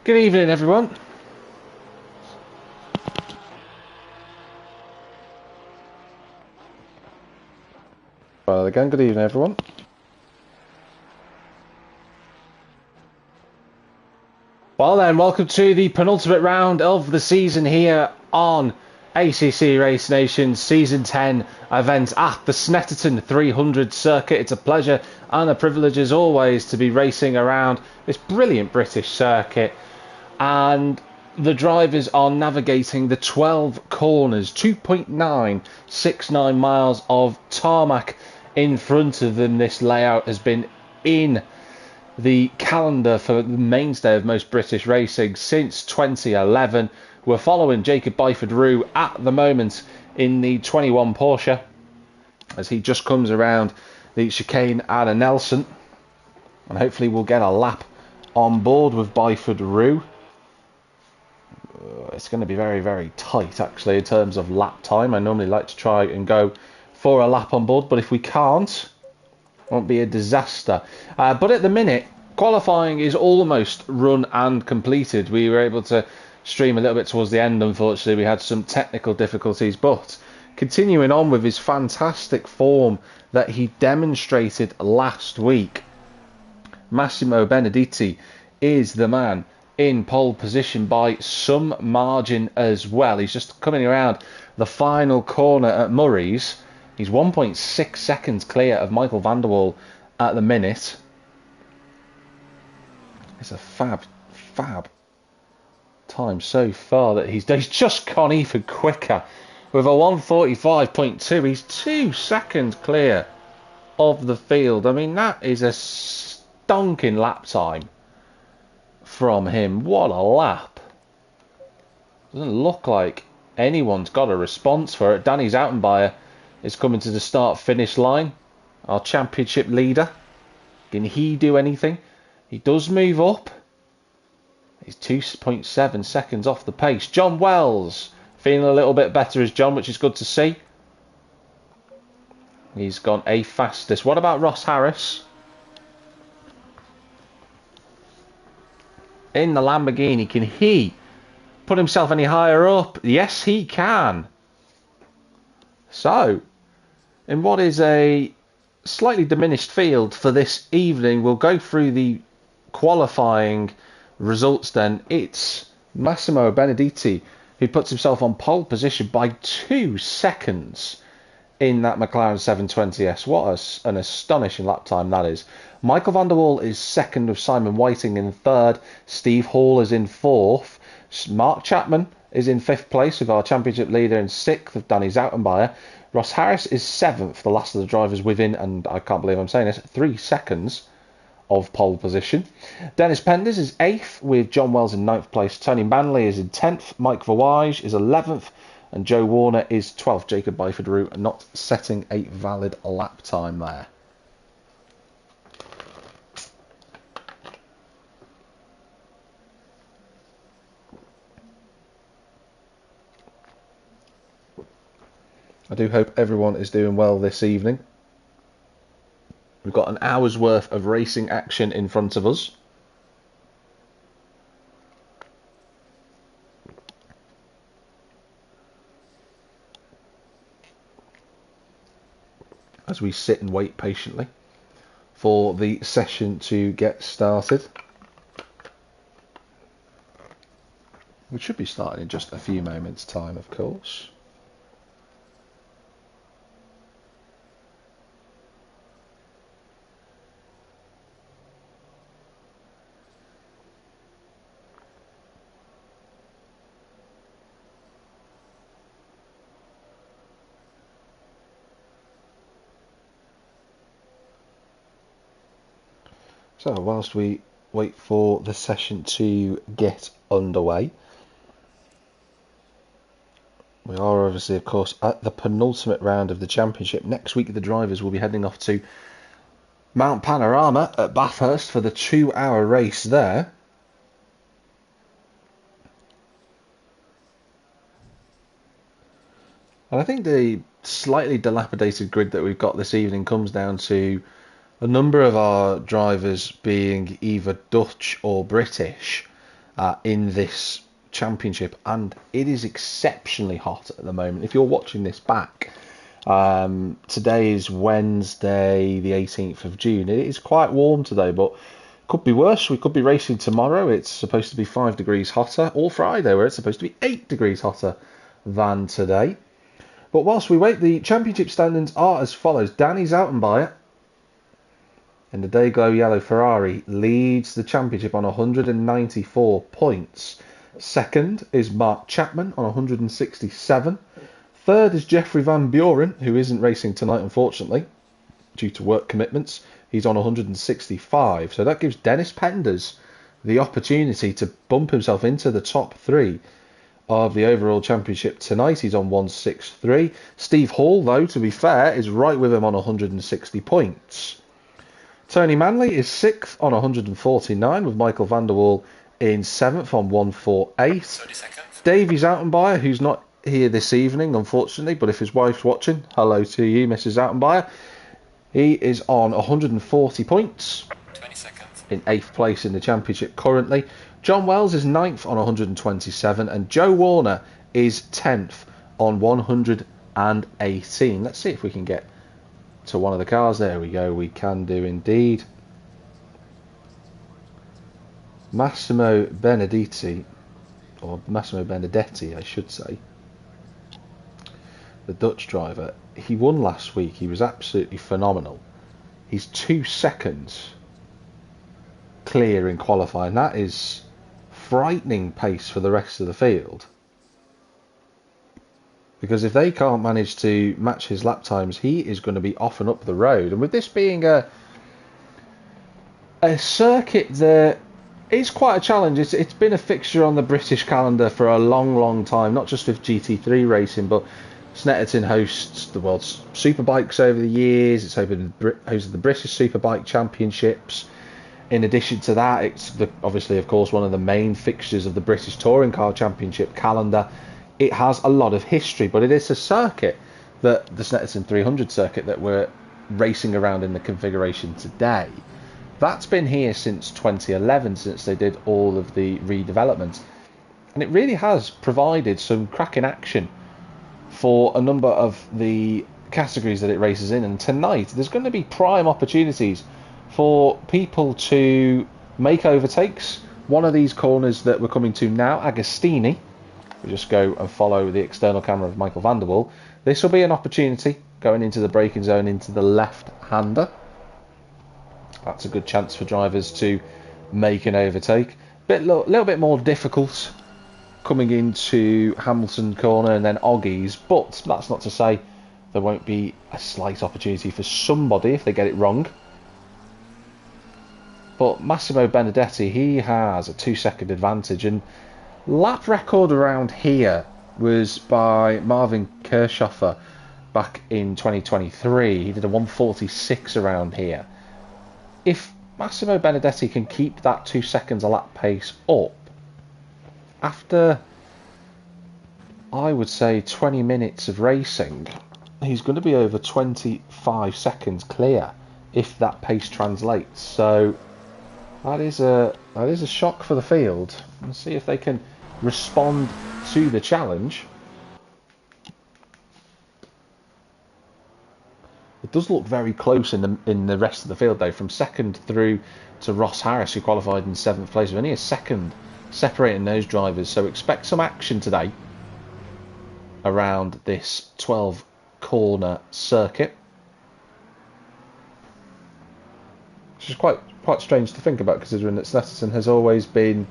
Good evening, everyone. Well, again, good evening, everyone. Well then, welcome to the penultimate round of the season here on ACC Race Nation Season 10 event at the Snetterton 300 circuit. It's a pleasure and a privilege as always to be racing around this brilliant British circuit, and the drivers are navigating the 12 corners, 2.969 miles of tarmac in front of them. This layout has been in the calendar for the mainstay of most British racing since 2011. We're following Jacob Byford-Rue at the moment in the 21 Porsche as he just comes around the chicane at Nelson, and hopefully we'll get a lap on board with Byford-Rue. It's going to be very, very tight actually in terms of lap time. I normally like to try and go for a lap on board, but if we can't, won't be a disaster. But at the minute, qualifying is almost run and completed. We were able to stream a little bit towards the end. Unfortunately, we had some technical difficulties, but continuing on with his fantastic form that he demonstrated last week, Massimo Benedetti is the man in pole position by some margin as well. He's just coming around the final corner at Murray's. He's 1.6 seconds clear of Michael van der Waal at the minute. It's a fab time so far that he's just gone even quicker with a 1:45.2. He's 2 seconds clear of the field. I mean, that is a stonking lap time from him. What a lap. Doesn't look like anyone's got a response for it. Danny Zoutenbayer is coming to the start-finish line, our championship leader. Can he do anything? He does move up. He's 2.7 seconds off the pace. John Wells feeling a little bit better as John, which is good to see. He's gone a fastest. What about Ross Harris? In the Lamborghini, can he put himself any higher up? Yes, he can. So, in what is a slightly diminished field for this evening, we'll go through the qualifying results then. It's Massimo Benedetti who puts himself on pole position by 2 seconds in that McLaren 720S. What an astonishing lap time that is. Michael van der Waal is second with Simon Whiting in third. Steve Hall is in fourth. Mark Chapman is in fifth place with our championship leader in sixth of Danny Zoutenbayer. Ross Harris is seventh, the last of the drivers within, and I can't believe I'm saying this, 3 seconds of pole position. Dennis Penders is eighth with John Wells in ninth place. Tony Manley is in 10th. Mike Verwage is 11th. And Joe Warner is 12th. Jacob Byford-Rue not setting a valid lap time there. I do hope everyone is doing well this evening. We've got an hour's worth of racing action in front of us. As we sit and wait patiently for the session to get started. We should be starting in just a few moments' time, of course. So whilst we wait for the session to get underway, we are obviously, of course, at the penultimate round of the championship. Next week, the drivers will be heading off to Mount Panorama at Bathurst for the 2-hour race there. And I think the slightly dilapidated grid that we've got this evening comes down to a number of our drivers being either Dutch or British, in this championship, and it is exceptionally hot at the moment. If you're watching this back, today is Wednesday the 18th of June. It is quite warm today, but could be worse. We could be racing tomorrow. It's supposed to be 5 degrees hotter, or Friday, where it's supposed to be 8 degrees hotter than today. But whilst we wait, the championship standings are as follows. Danny Zoutenbayer in the Dayglow Yellow Ferrari leads the championship on 194 points. Second is Mark Chapman on 167. Third is Jeffrey Van Buren, who isn't racing tonight, unfortunately, due to work commitments. He's on 165. So that gives Dennis Penders the opportunity to bump himself into the top 3 of the overall championship tonight. He's on 163. Steve Hall, though, to be fair, is right with him on 160 points. Tony Manley is 6th on 149, with Michael van der Waal in 7th on 148. 30 seconds. Davey Zoutenbayer, who's not here this evening, unfortunately, but if his wife's watching, hello to you, Mrs. Zoutenbayer. He is on 140 points. 20 seconds. In 8th place in the championship currently. John Wells is 9th on 127, and Joe Warner is 10th on 118. Let's see if we can get to one of the cars. There we go, we can do indeed. Massimo Benedetti, or Massimo Benedetti I should say, the Dutch driver, he won last week. He was absolutely phenomenal. He's 2 seconds clear in qualifying. That is frightening pace for the rest of the field, because if they can't manage to match his lap times, he is going to be off and up the road. And with this being a circuit that is quite a challenge, it's been a fixture on the British calendar for a long time, not just with GT3 racing, but Snetterton hosts the World's Superbikes over the years. It's hosted the British Superbike Championships. In addition to that, it's obviously, of course, one of the main fixtures of the British Touring Car Championship calendar. It has a lot of history, but it is a circuit, that the Snetterton 300 circuit that we're racing around in the configuration today, that's been here since 2011, since they did all of the redevelopment. And it really has provided some cracking action for a number of the categories that it races in. And tonight, there's going to be prime opportunities for people to make overtakes. One of these corners that we're coming to now, Agostini, we just go and follow the external camera of Michael van der Waal. This will be an opportunity going into the braking zone into the left-hander. That's a good chance for drivers to make an overtake. Little bit more difficult coming into Hamilton corner and then Oggies, but that's not to say there won't be a slight opportunity for somebody if they get it wrong. But Massimo Benedetti, he has a 2-second advantage, and lap record around here was by Marvin Kirchhoffer back in 2023. He did a 146 around here. If Massimo Benedetti can keep that 2 seconds a lap pace up, after, I would say, 20 minutes of racing, he's going to be over 25 seconds clear if that pace translates. So that is a shock for the field. Let's see if they can respond to the challenge. It does look very close in the rest of the field, though, from second through to Ross Harris, who qualified in 7th place. Only a second separating those drivers, so expect some action today around this 12-corner circuit, which is quite strange to think about, considering that Snetterton has always been,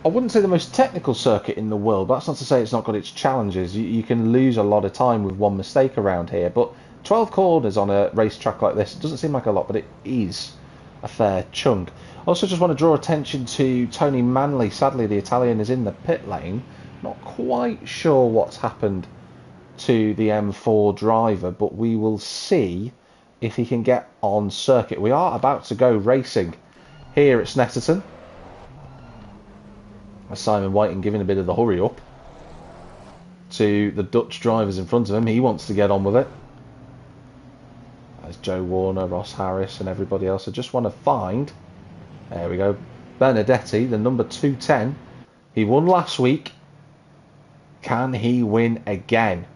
I wouldn't say the most technical circuit in the world, but that's not to say it's not got its challenges. You can lose a lot of time with one mistake around here, but 12 corners on a racetrack like this doesn't seem like a lot, but it is a fair chunk. Also, just want to draw attention to Tony Manley. Sadly, the Italian is in the pit lane. Not quite sure what's happened to the M4 driver, but we will see if he can get on circuit. We are about to go racing here at Snetterton. Simon Whiting giving a bit of the hurry up to the Dutch drivers in front of him. He wants to get on with it. As Joe Warner, Ross Harris and everybody else. I just want to find, there we go, Benedetti, the number 210. He won last week. Can he win again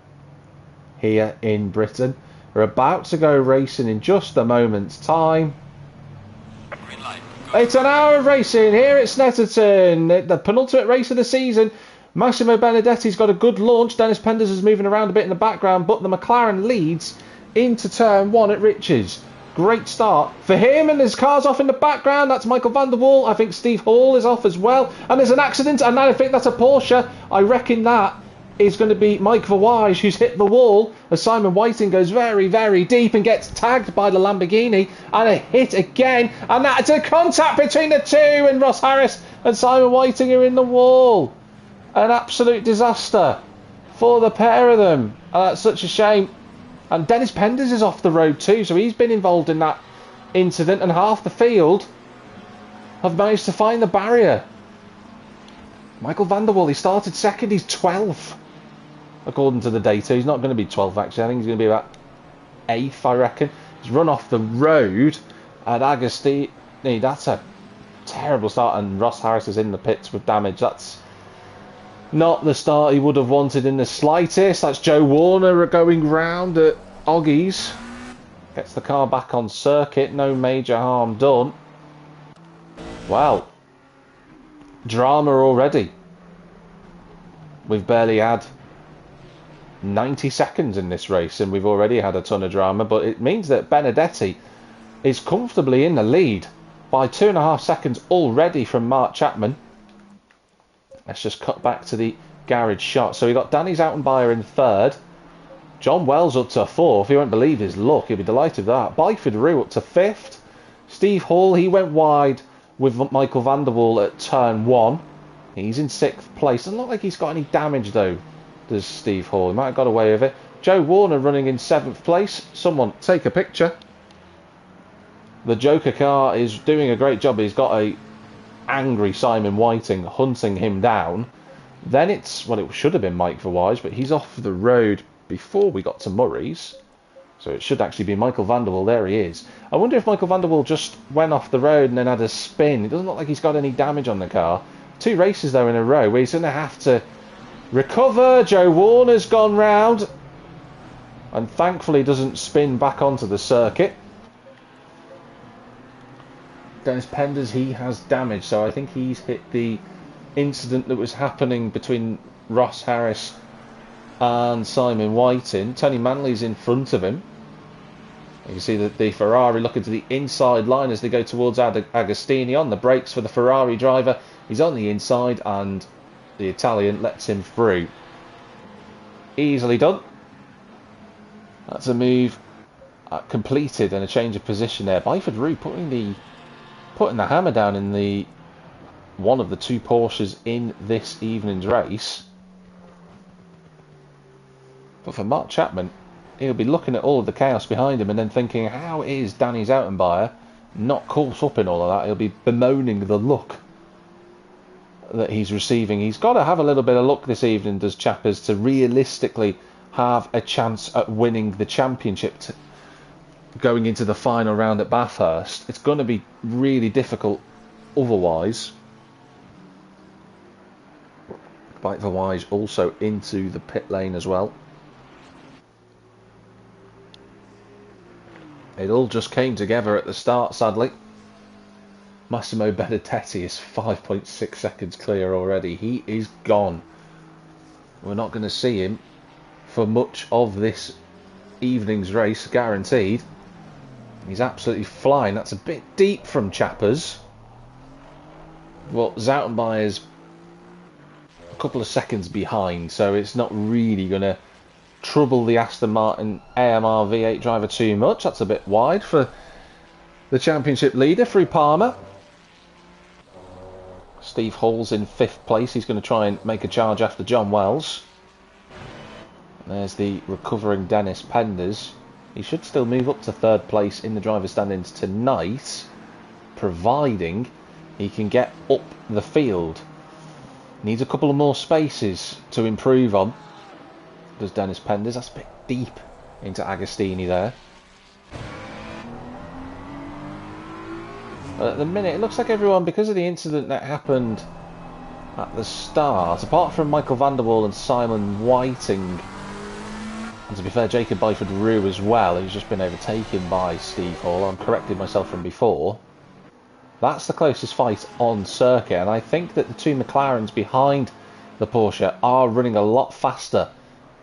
here in Britain? We're about to go racing in just a moment's time. It's an hour of racing here at Snetterton, the penultimate race of the season. Massimo Benedetti's got a good launch. Dennis Penders is moving around a bit in the background, but the McLaren leads into turn 1 at Riches. Great start for him, and there's cars off in the background. That's Michael van der Waal. I think Steve Hall is off as well, and there's an accident, and I think that's a Porsche. I reckon that is going to be Mike Verwij, who's hit the wall as Simon Whiting goes very, very deep and gets tagged by the Lamborghini, and a hit again, and that's a contact between the two, and Ross Harris and Simon Whiting are in the wall. An absolute disaster for the pair of them. That's such a shame. And Dennis Penders is off the road too, so he's been involved in that incident, and half the field have managed to find the barrier. Michael van der Waal, he started second, he's 12th according to the data. He's not going to be 12th actually, I think he's going to be about 8th, I reckon. He's run off the road at Agostini. That's a terrible start, and Ross Harris is in the pits with damage. That's not the start he would have wanted in the slightest. That's Joe Warner going round at Oggies. Gets the car back on circuit, no major harm done. Wow. Drama already. We've barely had 90 seconds in this race and we've already had a ton of drama, but it means that Benedetti is comfortably in the lead by 2.5 seconds already from Mark Chapman. Let's just cut back to the garage shot. So we got Danny Zoutenbayer in 3rd. John Wells up to 4th. He won't believe his luck. He'll be delighted with that. Byford Rue up to 5th. Steve Hall, he went wide with Michael van der Waal at turn 1. He's in 6th place. Doesn't look like he's got any damage though, does Steve Hall. He might have got away with it. Joe Warner running in 7th place. Someone take a picture. The Joker car is doing a great job. He's got a angry Simon Whiting hunting him down. Then it's, well, it should have been Mike Verwij, but he's off the road before we got to Murray's, so it should actually be Michael van der Waal. There he is. I wonder if Michael van der Waal just went off the road and then had a spin. It doesn't look like he's got any damage on the car. 2 races though in a row where he's going to have to recover. Joe Warner's gone round and thankfully doesn't spin back onto the circuit. Dennis Penders, he has damage, so I think he's hit the incident that was happening between Ross Harris and Simon Whiting. Tony Manley's in front of him. You can see that the Ferrari looking to the inside line as they go towards Agostini. On the brakes for the Ferrari driver. He's on the inside and the Italian lets him through. Easily done. That's a move completed and a change of position there. Byford Rue putting the hammer down in the one of the 2 Porsches in this evening's race. But for Mark Chapman, he'll be looking at all of the chaos behind him and then thinking, how is Danny Zoutenbayer not caught up in all of that? He'll be bemoaning the luck that he's receiving. He's got to have a little bit of luck this evening, does Chappers, to realistically have a chance at winning the championship going into the final round at Bathurst. It's going to be really difficult otherwise. Mike Verwij also into the pit lane as well. It all just came together at the start, sadly. Massimo Benedetti is 5.6 seconds clear already. He is gone. We're not going to see him for much of this evening's race, guaranteed. He's absolutely flying. That's a bit deep from Chappers. Well, Zoutenbayer's a couple of seconds behind, so it's not really going to trouble the Aston Martin AMR V8 driver too much. That's a bit wide for the championship leader through Palmer. Steve Hall's in 5th place. He's going to try and make a charge after John Wells. There's the recovering Dennis Penders. He should still move up to 3rd place in the driver's standings tonight, providing he can get up the field. Needs a couple of more spaces to improve on. Does Dennis Penders. That's a bit deep into Agostini there. At the minute, it looks like everyone, because of the incident that happened at the start, apart from Michael van der Waal and Simon Whiting, and to be fair, Jacob Byford-Rue as well, who's just been overtaken by Steve Hall. I'm correcting myself from before. That's the closest fight on circuit, and I think that the two McLarens behind the Porsche are running a lot faster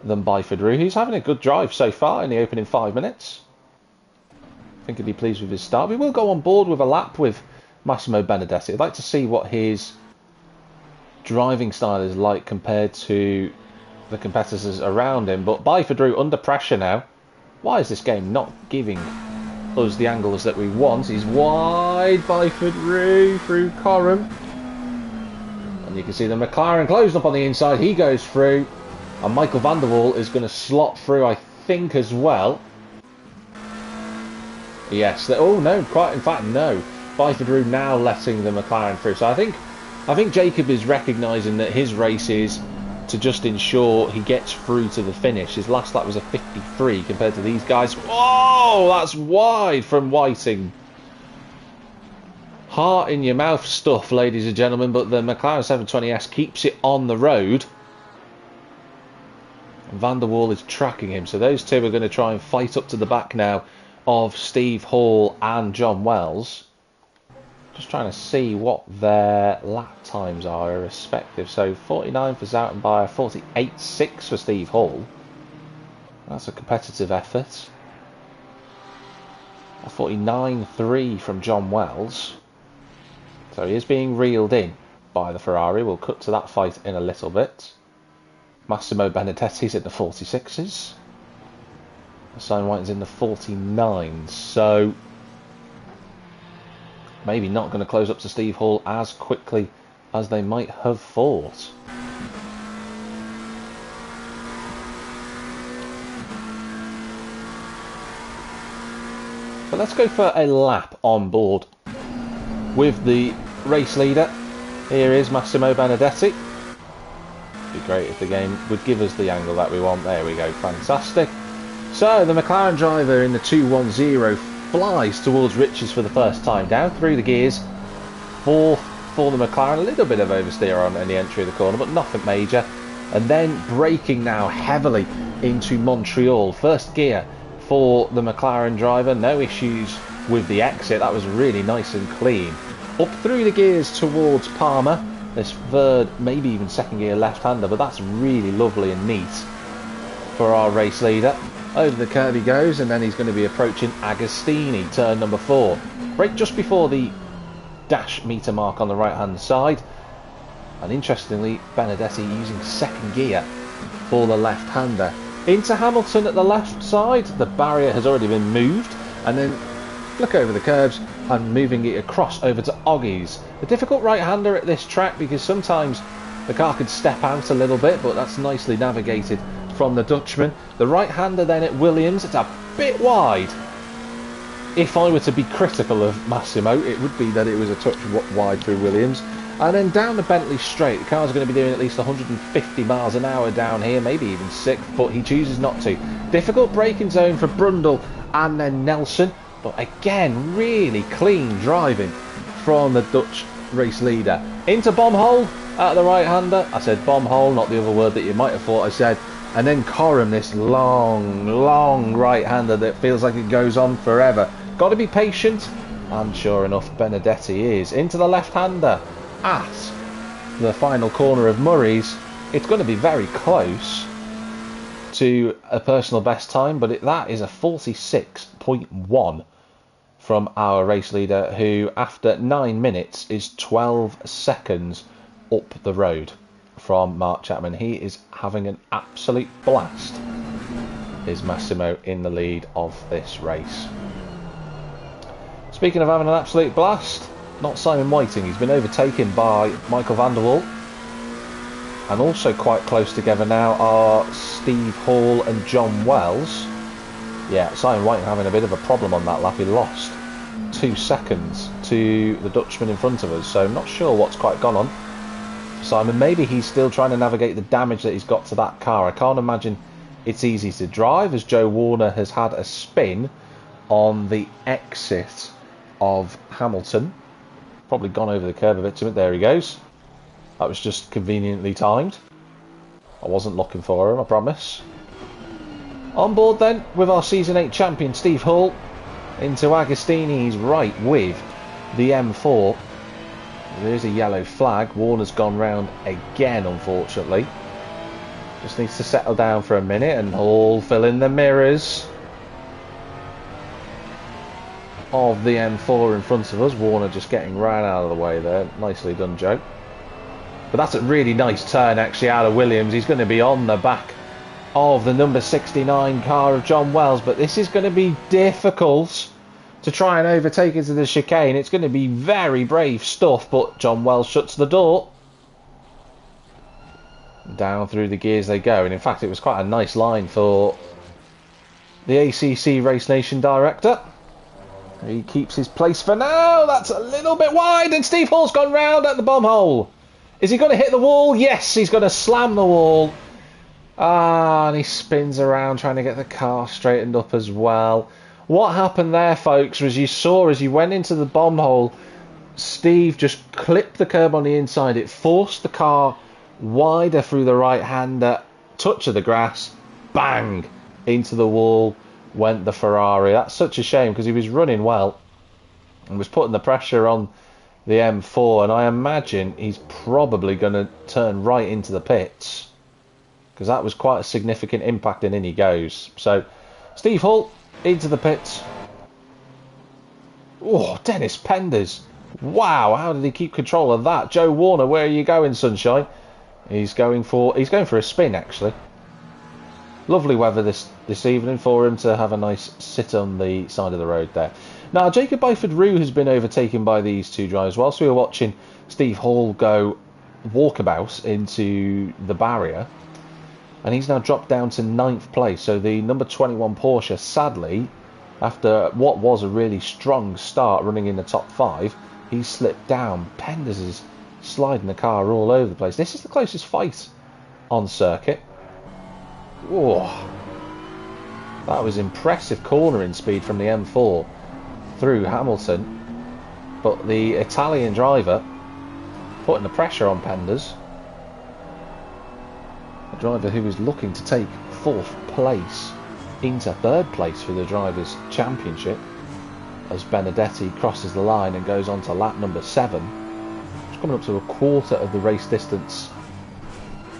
than Byford-Rue, who's having a good drive so far in the opening 5 minutes. I think he'd be pleased with his start. We will go on board with a lap with Massimo Benedetti. I'd like to see what his driving style is like compared to the competitors around him. But Byford-Rue under pressure now. Why is this game not giving us the angles that we want? He's wide, Byford-Rue through Coram. And you can see the McLaren closed up on the inside. He goes through. And Michael van der Waal is going to slot through, I think, as well. Yes. Oh, no. Quite. In fact, no. Byford-Rue now letting the McLaren through. So I think Jacob is recognising that his race is to just ensure he gets through to the finish. His last lap was a 53 compared to these guys. Oh, that's wide from Whiting. Heart in your mouth stuff, ladies and gentlemen, but the McLaren 720S keeps it on the road. Van der Waal is tracking him, so those two are going to try and fight up to the back now of Steve Hall and John Wells. Just trying to see what their lap times are respective. So 49 for Zoutenbayer, 48.6 for Steve Hall. That's a competitive effort. 49.3 from John Wells. So he is being reeled in by the Ferrari. We'll cut to that fight in a little bit. Massimo Benedetti's in the 46s. Simon Whiting's in the 49s. So maybe not going to close up to Steve Hall as quickly as they might have thought. But let's go for a lap on board with the race leader. Here is Massimo Benedetti. It'd be great if the game would give us the angle that we want. There we go, fantastic. So the McLaren driver in the 210 flies towards riches for the first time, down through the gears. Fourth for the McLaren, a little bit of oversteer on the entry of the corner, but nothing major. And then braking now heavily into Montreal. First gear for the McLaren driver, no issues with the exit, that was really nice and clean. Up through the gears towards Palmer, this third, maybe even second gear left-hander, but that's really lovely and neat for our race leader. Over the curve he goes, and then he's going to be approaching Agostini, turn number 4. Brake just before the dash meter mark on the right-hand side. And interestingly, Benedetti using second gear for the left-hander. Into Hamilton at the left side, the barrier has already been moved, and then flick over the curbs and moving it across over to Oggies. A difficult right-hander at this track because sometimes the car could step out a little bit, but that's nicely navigated from the Dutchman. The right-hander then at Williams, it's a bit wide. If I were to be critical of Massimo, it would be that it was a touch wide through Williams. And then down the Bentley straight, the car's going to be doing at least 150 miles an hour down here, maybe even 6, but he chooses not to. Difficult braking zone for Brundle and then Nelson, but again, really clean driving from the Dutch race leader. Into bomb hole at the right-hander. I said bomb hole, not the other word that you might have thought I said. And then Coram, this long right-hander that feels like it goes on forever. Got to be patient, and sure enough, Benedetti is. Into the left-hander at the final corner of Murray's. It's going to be very close to a personal best time, but that is a 46.1 from our race leader, who after 9 minutes is 12 seconds up the road from Mark Chapman. He is having an absolute blast. Is Massimo in the lead of this race. Speaking of having an absolute blast, not Simon Whiting. He's been overtaken by Michael van der Waal. And also quite close together now are Steve Hall and John Wells. Yeah, Simon Whiting having a bit of a problem on that lap. He lost 2 seconds to the Dutchman in front of us. So I'm not sure what's quite gone on for Simon. Maybe he's still trying to navigate the damage that he's got to that car. I can't imagine it's easy to drive, as Joe Warner has had a spin on the exit of Hamilton. probably gone over the curb a bit too much. There he goes. That was just conveniently timed. I wasn't looking for him, I promise. On board then with our Season 8 champion Steve Hall into Agostini's right with the M4. There's a yellow flag. Warner's gone round again, unfortunately. Just needs to settle down for a minute and Hall fill in the mirrors of the M4 in front of us. Warner just getting right out of the way there. Nicely done, Joe. But that's a really nice turn actually out of Williams. He's going to be on the back of the number 69 car of John Wells, but this is going to be difficult to try and overtake into the chicane. It's going to be very brave stuff, but John Wells shuts the door. Down through the gears they go, and in fact it was quite a nice line for the ACC Race Nation director. He keeps his place for now. That's a little bit wide, and Steve Hall's gone round at the bomb hole. Is he going to hit the wall? Yes, he's going to slam the wall. And he spins around trying to get the car straightened up as well. What happened there, folks, was you saw as he went into the bomb hole, Steve just clipped the curb on the inside. It forced the car wider through the right-hander, touch of the grass, bang, into the wall went the Ferrari. That's such a shame because he was running well and was putting the pressure on the M4, and I imagine he's probably going to turn right into the pits because that was quite a significant impact, and in he goes. So Steve Hall into the pits. Oh, Dennis Penders. Wow, how did he keep control of that? Joe Warner, where are you going, sunshine? He's going for a spin actually. Lovely weather this evening for him to have a nice sit on the side of the road there. Now, Jacob Byford-Rue has been overtaken by these two drivers whilst we were watching Steve Hall go walkabout into the barrier. And he's now dropped down to 9th place. So the number 21 Porsche, sadly, after what was a really strong start running in the top 5, he's slipped down. Penders is sliding the car all over the place. This is the closest fight on circuit. Oh, that was impressive cornering speed from the M4 through Hamilton, but the Italian driver putting the pressure on Penders, a driver who is looking to take 4th place into 3rd place for the Drivers' Championship as Benedetti crosses the line and goes on to lap number 7. It's coming up to a quarter of the race distance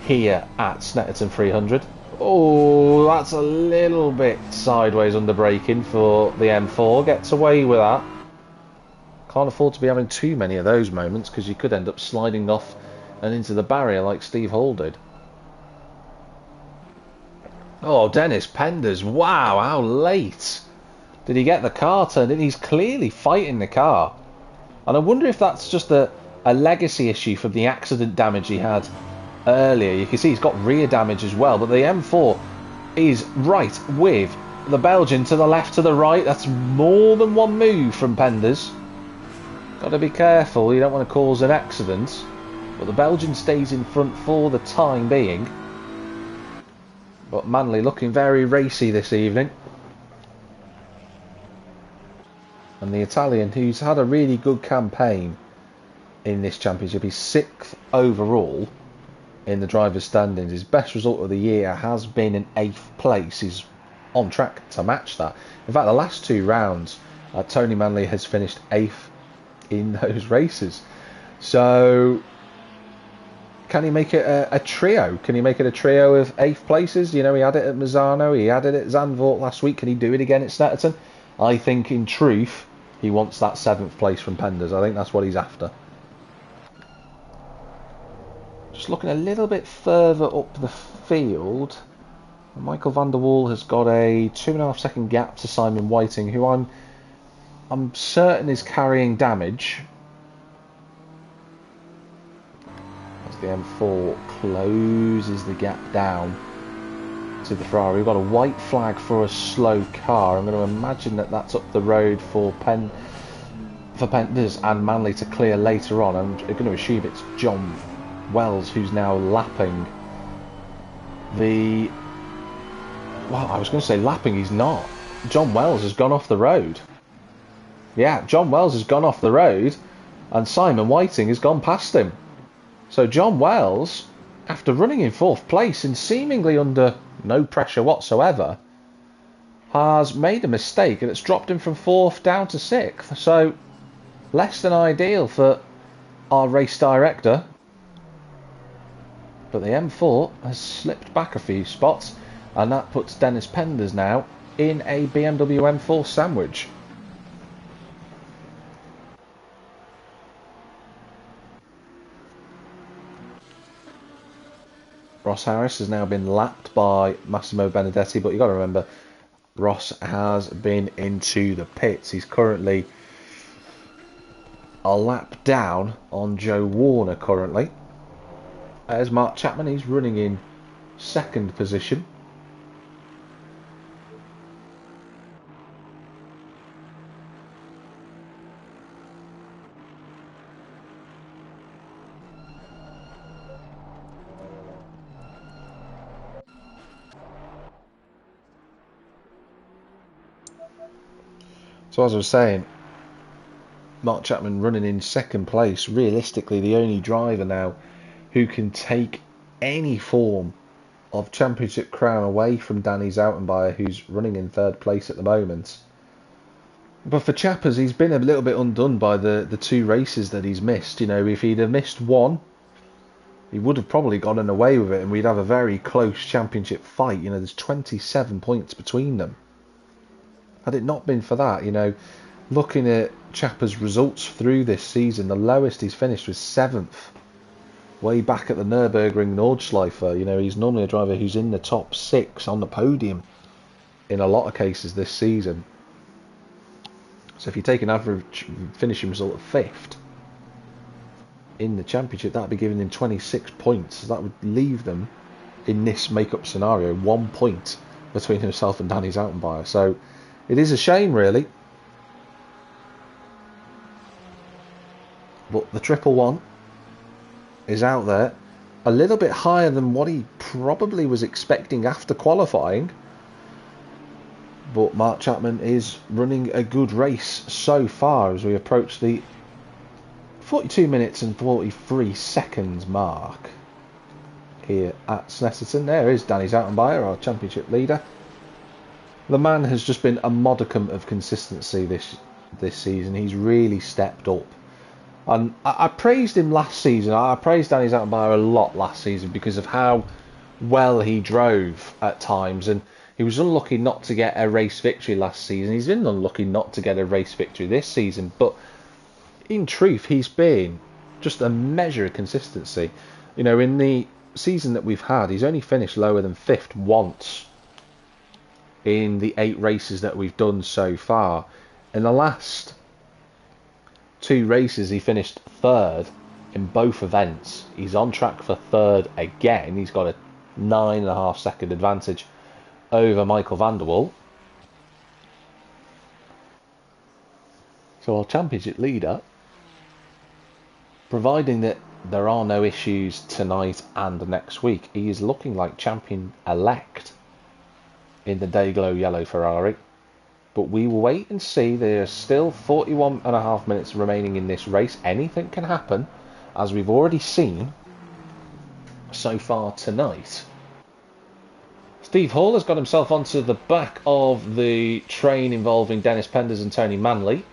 here at Snetterton 300. Oh, that's a little bit sideways under braking for the M4. Gets away with that. Can't afford to be having too many of those moments because you could end up sliding off and into the barrier like Steve Hall did. Oh, Dennis Penders. Wow, how late did he get the car turned in? He's clearly fighting the car. And I wonder if that's just a legacy issue from the accident damage he had earlier. You can see he's got rear damage as well, but the M4 is right with the Belgian to the left, to the right. That's more than one move from Penders. Got to be careful, you don't want to cause an accident, but the Belgian stays in front for the time being. But Manley looking very racy this evening, and the Italian, who's had a really good campaign in this championship, he's 6th overall in the driver's standings. His best result of the year has been an 8th place. He's on track to match that. In fact, the last 2 rounds, Tony Manley has finished 8th in those races. So can he make it a trio? Can he make it a trio of 8th places? You know, he had it at Mazzano, he had it at Zandvoort last week. Can he do it again at Snetterton? I think in truth he wants that 7th place from Penders. I think that's what he's after. Just looking a little bit further up the field, Michael van der Waal has got a 2.5 second gap to Simon Whiting, who I'm certain is carrying damage. As the M4 closes the gap down to the Ferrari. We've got a white flag for a slow car. I'm going to imagine that that's up the road for Penders and Manley to clear later on. I'm going to assume it's John Wells who's now lapping the... Well, I was going to say lapping, he's not. John Wells has gone off the road. Yeah, John Wells has gone off the road and Simon Whiting has gone past him. So John Wells, after running in 4th place and seemingly under no pressure whatsoever, has made a mistake and it's dropped him from 4th down to 6th. So less than ideal for our race director. But the M4 has slipped back a few spots, and that puts Dennis Penders now in a BMW M4 sandwich. Ross Harris has now been lapped by Massimo Benedetti, but you've got to remember, Ross has been into the pits. He's currently a lap down on Joe Warner currently. There's Mark Chapman, he's running in 2nd position. So as I was saying, Mark Chapman running in 2nd place, realistically the only driver now who can take any form of championship crown away from Danny Zoutenbayer, who's running in 3rd place at the moment. But for Chappers, he's been a little bit undone by the 2 races that he's missed. You know, if he'd have missed one, he would have probably gotten away with it and we'd have a very close championship fight. You know, there's 27 points between them. Had it not been for that, you know, looking at Chapper's results through this season, the lowest he's finished was 7th. Way back at the Nürburgring Nordschleife. You know, he's normally a driver who's in the top 6 on the podium in a lot of cases this season. So if you take an average finishing result of 5th in the championship, that'd be giving him 26 points. That would leave them, in this make-up scenario, 1 point between himself and Danny Zoutenbayer. So it is a shame, really. But the 111 is out there, a little bit higher than what he probably was expecting after qualifying. But Mark Chapman is running a good race so far as we approach the 42 minutes and 43 seconds mark here at Snetterton. There is Danny Zoutenbayer, our championship leader. The man has just been a modicum of consistency this season. He's really stepped up. And I praised him last season. I praised Danny Zoutenbayer a lot last season because of how well he drove at times. And he was unlucky not to get a race victory last season. He's been unlucky not to get a race victory this season. But in truth, he's been just a measure of consistency. You know, in the season that we've had, he's only finished lower than 5th once in the 8 races that we've done so far. In the last 2 races, he finished 3rd in both events. He's on track for 3rd again. He's got a 9.5 second advantage over Michael van der Waal. So our championship leader, providing that there are no issues tonight and next week, he is looking like champion-elect in the Dayglow Yellow Ferrari. But we will wait and see. There are still 41.5 minutes remaining in this race. Anything can happen, as we've already seen so far tonight. Steve Hall has got himself onto the back of the train involving Dennis Penders and Tony Manley.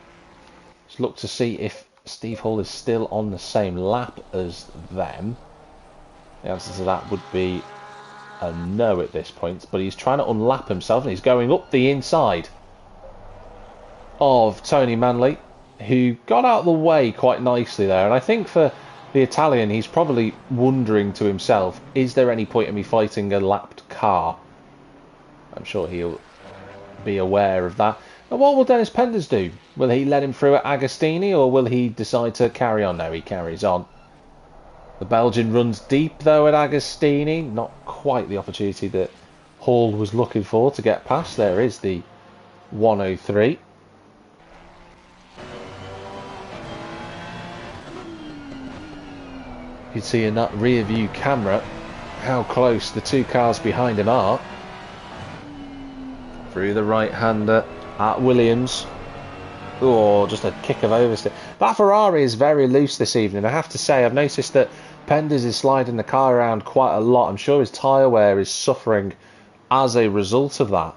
Let's look to see if Steve Hall is still on the same lap as them. The answer to that would be a no at this point. But he's trying to unlap himself and he's going up the inside of Tony Manley, who got out of the way quite nicely there. And I think for the Italian, he's probably wondering to himself, is there any point in me fighting a lapped car? I'm sure he'll be aware of that. And what will Dennis Penders do? Will he let him through at Agostini, or will he decide to carry on? No, he carries on. The Belgian runs deep though at Agostini. Not quite the opportunity that Hall was looking for to get past. There is the 103. You can see in that rear view camera how close the 2 cars behind him are. Through the right-hander at Williams. Oh, just a kick of oversteer. That Ferrari is very loose this evening. I have to say, I've noticed that Penders is sliding the car around quite a lot. I'm sure his tyre wear is suffering as a result of that.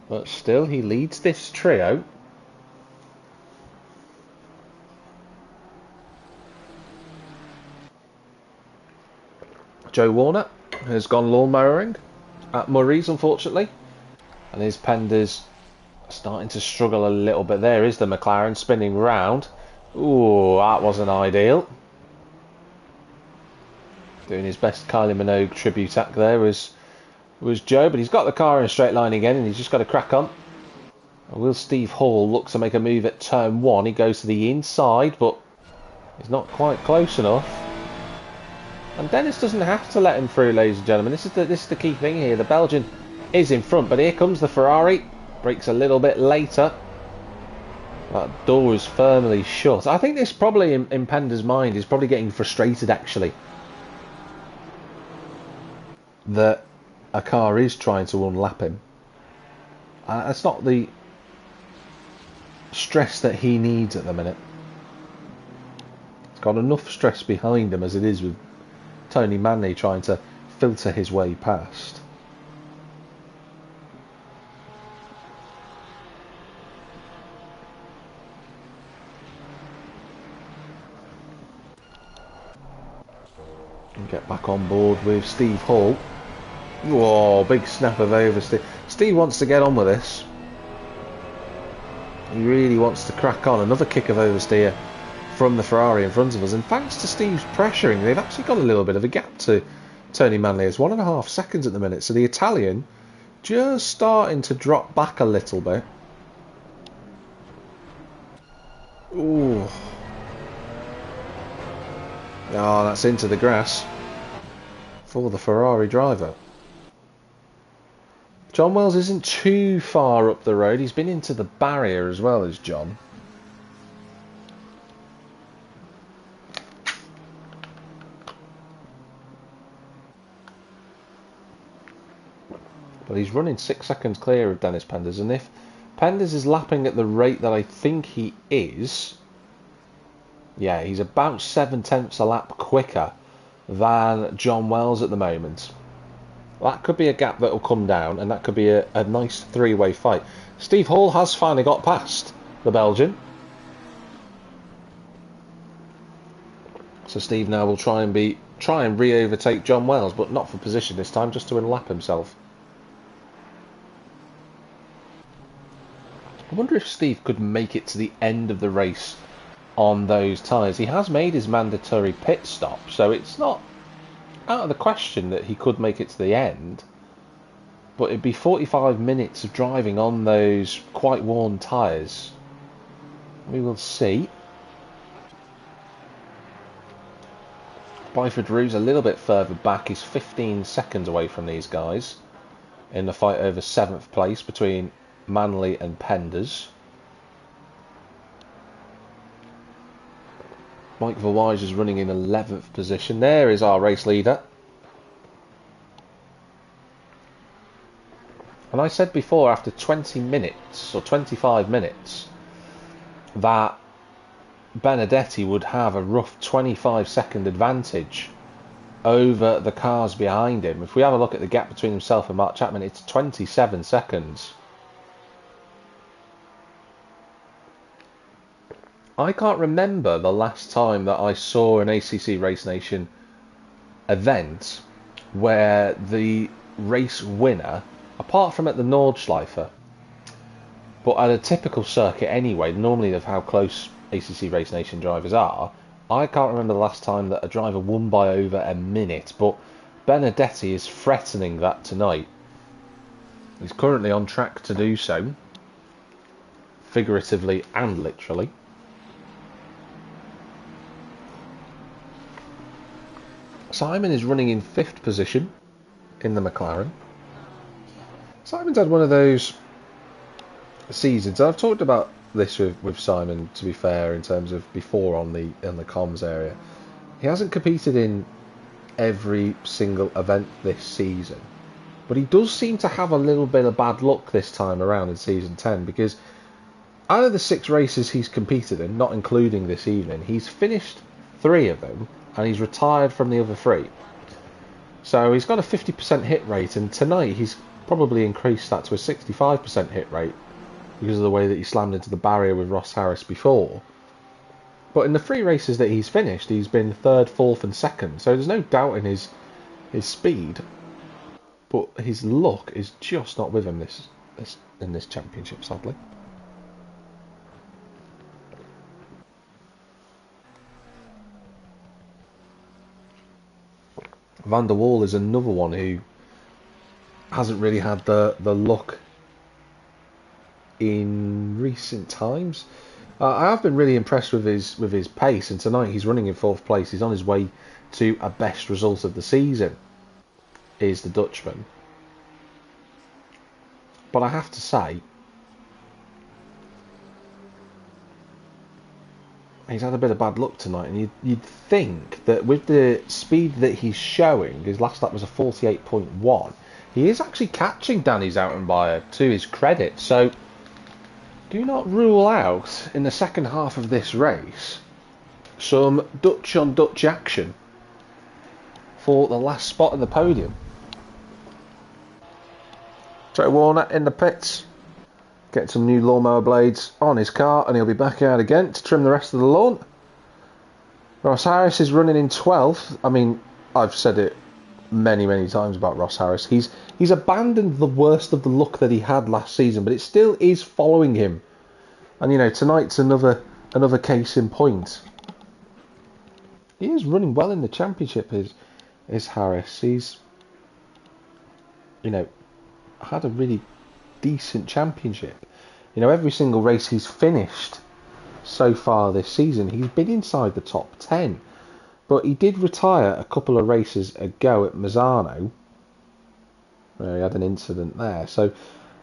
But still, he leads this trio. Joe Warner has gone lawnmowering at Murray's, unfortunately. And his Penders starting to struggle a little bit. There is the McLaren spinning round. Ooh, that wasn't ideal. Doing his best Kylie Minogue tribute act there was Joe, but he's got the car in a straight line again and he's just got to crack on. Will Steve Hall look to make a move at turn 1? He goes to the inside, but he's not quite close enough. And Dennis doesn't have to let him through, ladies and gentlemen. This is the key thing here. The Belgian is in front, but here comes the Ferrari. Brakes a little bit later. That door is firmly shut. I think this probably in Pender's mind is probably getting frustrated, actually, that a car is trying to unlap him. That's not the stress that he needs at the minute. It's got enough stress behind him as it is with Tony Manley trying to filter his way past. And get back on board with Steve Hall. Whoa, big snap of oversteer. Steve wants to get on with this. He really wants to crack on. Another kick of oversteer from the Ferrari in front of us. And thanks to Steve's pressuring, they've actually got a little bit of a gap to Tony Manley. It's 1.5 seconds at the minute. So the Italian just starting to drop back a little bit. Ooh. Oh, that's into the grass for the Ferrari driver. John Wells isn't too far up the road. He's been into the barrier as well as John. But he's running 6 seconds clear of Dennis Penders. And if Penders is lapping at the rate that I think he is, yeah, he's about 7/10 a lap quicker than John Wells at the moment. That could be a gap that will come down, and that could be a nice three-way fight. Steve Hall has finally got past the Belgian. So Steve now will try and re-overtake John Wells, but not for position this time, just to unlap himself. I wonder if Steve could make it to the end of the race on those tyres. He has made his mandatory pit stop, so it's not out of the question that he could make it to the end. But it'd be 45 minutes of driving on those quite worn tyres. We will see. Byford Roux's a little bit further back. He's 15 seconds away from these guys in the fight over 7th place between Manley and Penders. Mike Verwij is running in 11th position. There is our race leader. And I said before, after 20 minutes or 25 minutes, that Benedetti would have a rough 25-second advantage over the cars behind him. If we have a look at the gap between himself and Mark Chapman, it's 27 seconds. I can't remember the last time that I saw an ACC Race Nation event where the race winner, apart from at the Nordschleife, but at a typical circuit anyway, normally of how close ACC Race Nation drivers are, I can't remember the last time that a driver won by over a minute, but Benedetti is threatening that tonight. He's currently on track to do so, figuratively and literally. Simon is running in 5th position in the McLaren. Simon's had one of those seasons. I've talked about this with Simon, to be fair, in terms of before on the comms area. He hasn't competed in every single event this season, But he does seem to have a little bit of bad luck this time around in Season 10, because out of the 6 races he's competed in, not including this evening, he's finished 3 of them, and he's retired from the other 3. So he's got a 50% hit rate, and tonight he's probably increased that to a 65% hit rate because of the way that he slammed into the barrier with Ross Harris before. But in the 3 races that he's finished, he's been 3rd, 4th and 2nd, so there's no doubt in his speed, but his luck is just not with him in this championship, sadly. Van der Waal is another one who hasn't really had the luck in recent times. I have been really impressed with his pace, and tonight he's running in 4th place. He's on his way to a best result of the season, is the Dutchman. But I have to say, he's had a bit of bad luck tonight, and you'd think that with the speed that he's showing, his last lap was a 48.1, he is actually catching Danny Zoutenbayer, to his credit. So do not rule out in the second half of this race some Dutch on Dutch action for the last spot in the podium. Trey Warner in the pits, get some new lawnmower blades on his car, and he'll be back out again to trim the rest of the lawn. Ross Harris is running in 12th. I mean, I've said it many times about Ross Harris. He's abandoned the worst of the luck that he had last season, but it still is following him. And you know, tonight's another case in point. He is running well in the championship, is Harris. He's, you know, had a really decent championship. You know, every single race he's finished so far this season, he's been inside the top 10. But he did retire a couple of races ago at Misano, where he had an incident there. So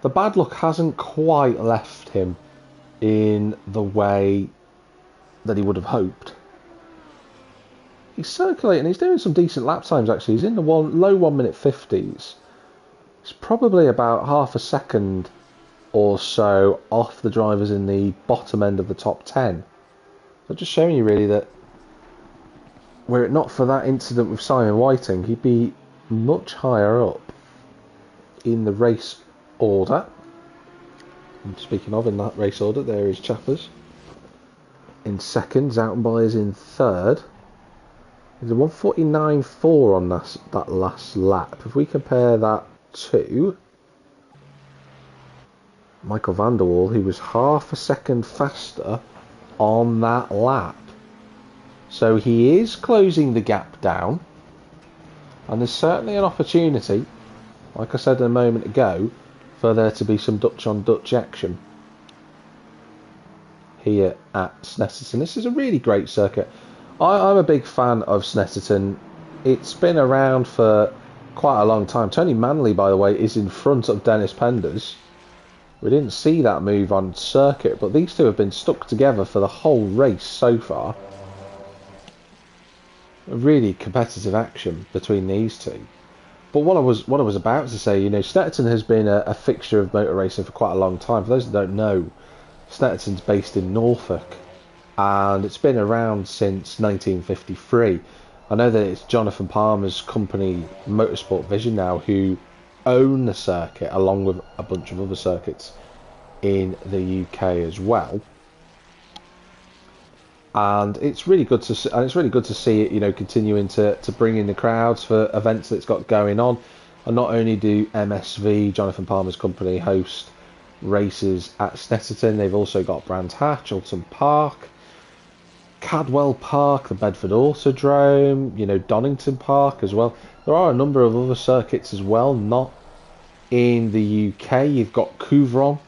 the bad luck hasn't quite left him in the way that he would have hoped. He's circulating. He's doing some decent lap times, actually. He's in the low 1 minute 50s. He's probably about half a second or so off the drivers in the bottom end of the top 10. So just showing you really that were it not for that incident with Simon Whiting, he'd be much higher up in the race order. And speaking of, in that race order, there is Chappers in 2nd, Zoutenbayer's in 3rd. There's a 149.4 on that last lap. If we compare that to Michael van der Waal, who was half a second faster on that lap. So he is closing the gap down, and there's certainly an opportunity, like I said a moment ago, for there to be some Dutch on Dutch action here at Snetterton. This is a really great circuit. I'm a big fan of Snetterton. It's been around for quite a long time. Tony Manley, by the way, is in front of Dennis Penders. We didn't see that move on circuit, but these two have been stuck together for the whole race so far. A really competitive action between these two. But what I was about to say, you know, Snetterton has been a fixture of motor racing for quite a long time. For those that don't know, Snetterton's based in Norfolk, and it's been around since 1953. I know that it's Jonathan Palmer's company, Motorsport Vision, now, who own the circuit, along with a bunch of other circuits in the UK as well. And it's really good to see it, you know, continuing to bring in the crowds for events that it's got going on. And not only do MSV, Jonathan Palmer's company, host races at Snetterton, they've also got Brands Hatch, Alton Park, Cadwell Park, the Bedford Autodrome, you know, Donington Park as well. There are a number of other circuits as well, not in the UK. You've got Couvron,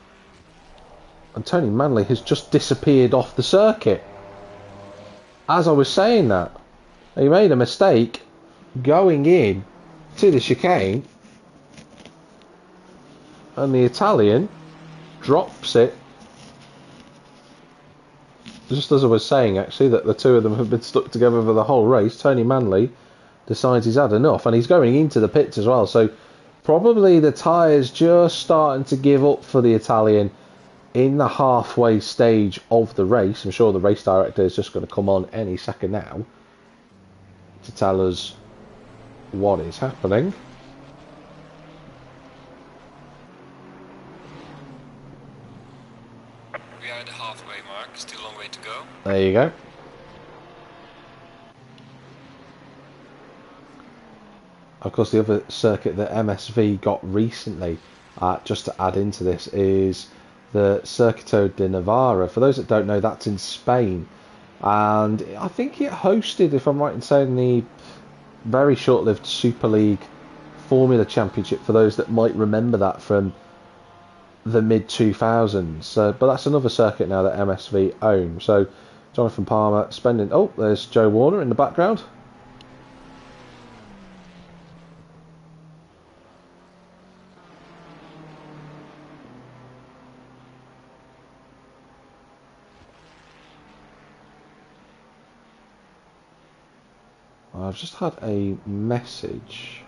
and Tony Manley has just disappeared off the circuit. As I was saying that, he made a mistake going in to the chicane, and the Italian drops it. Just as I was saying, actually, that the two of them have been stuck together for the whole race. Tony Manley decides he's had enough, and he's going into the pits as well. So Probably the tyres just starting to give up for the Italian in the halfway stage of the race. I'm sure the race director is just going to come on any second now to tell us what is happening. We are at the halfway mark, still a long way to go. There you go. Of course, the other circuit that MSV got recently, just to add into this, is the Circuito de Navarra. For those that don't know, that's in Spain. And I think it hosted, if I'm right in saying, the very short-lived Super League Formula Championship, for those that might remember that from the mid-2000s. But that's another circuit now that MSV own. So Jonathan Palmer spending... Oh, there's Joe Warner in the background. I've just had a message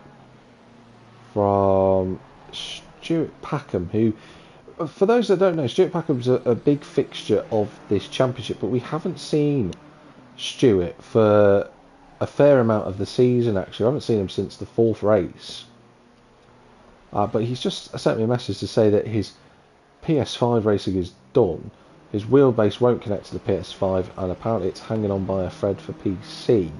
from Stuart Packham, who, for those that don't know, Stuart Packham's a big fixture of this championship, but we haven't seen Stuart for a fair amount of the season, actually. I haven't seen him since the fourth race. But he's just sent me a message to say that his PS5 racing is done. His wheelbase won't connect to the PS5, and apparently it's hanging on by a thread for PC.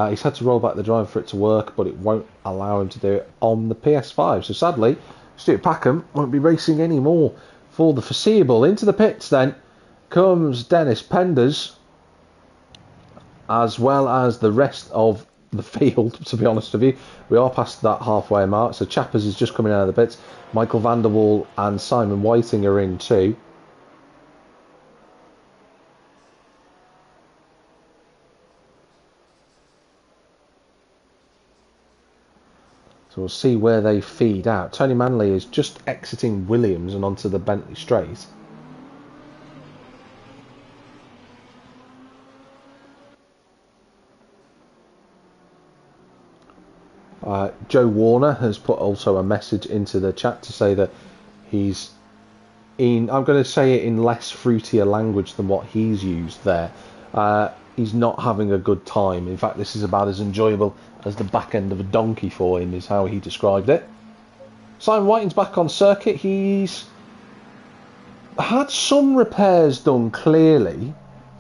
He's had to roll back the drive for it to work, but it won't allow him to do it on the PS5. So sadly, Stuart Packham won't be racing anymore for the foreseeable. Into the pits then comes Dennis Penders, as well as the rest of the field, to be honest with you. We are past that halfway mark, so Chappers is just coming out of the pits. Michael van der Waal and Simon Whiting are in too. So we'll see where they feed out. Tony Manley is just exiting Williams and onto the Bentley straight. Joe Warner has put also a message into the chat to say that he's in, I'm going to say it in less fruitier language than what he's used there. He's not having a good time. In fact, this is about as enjoyable as the back end of a donkey for him, is how he described it. Simon Whiting's back on circuit. He's had some repairs done, clearly.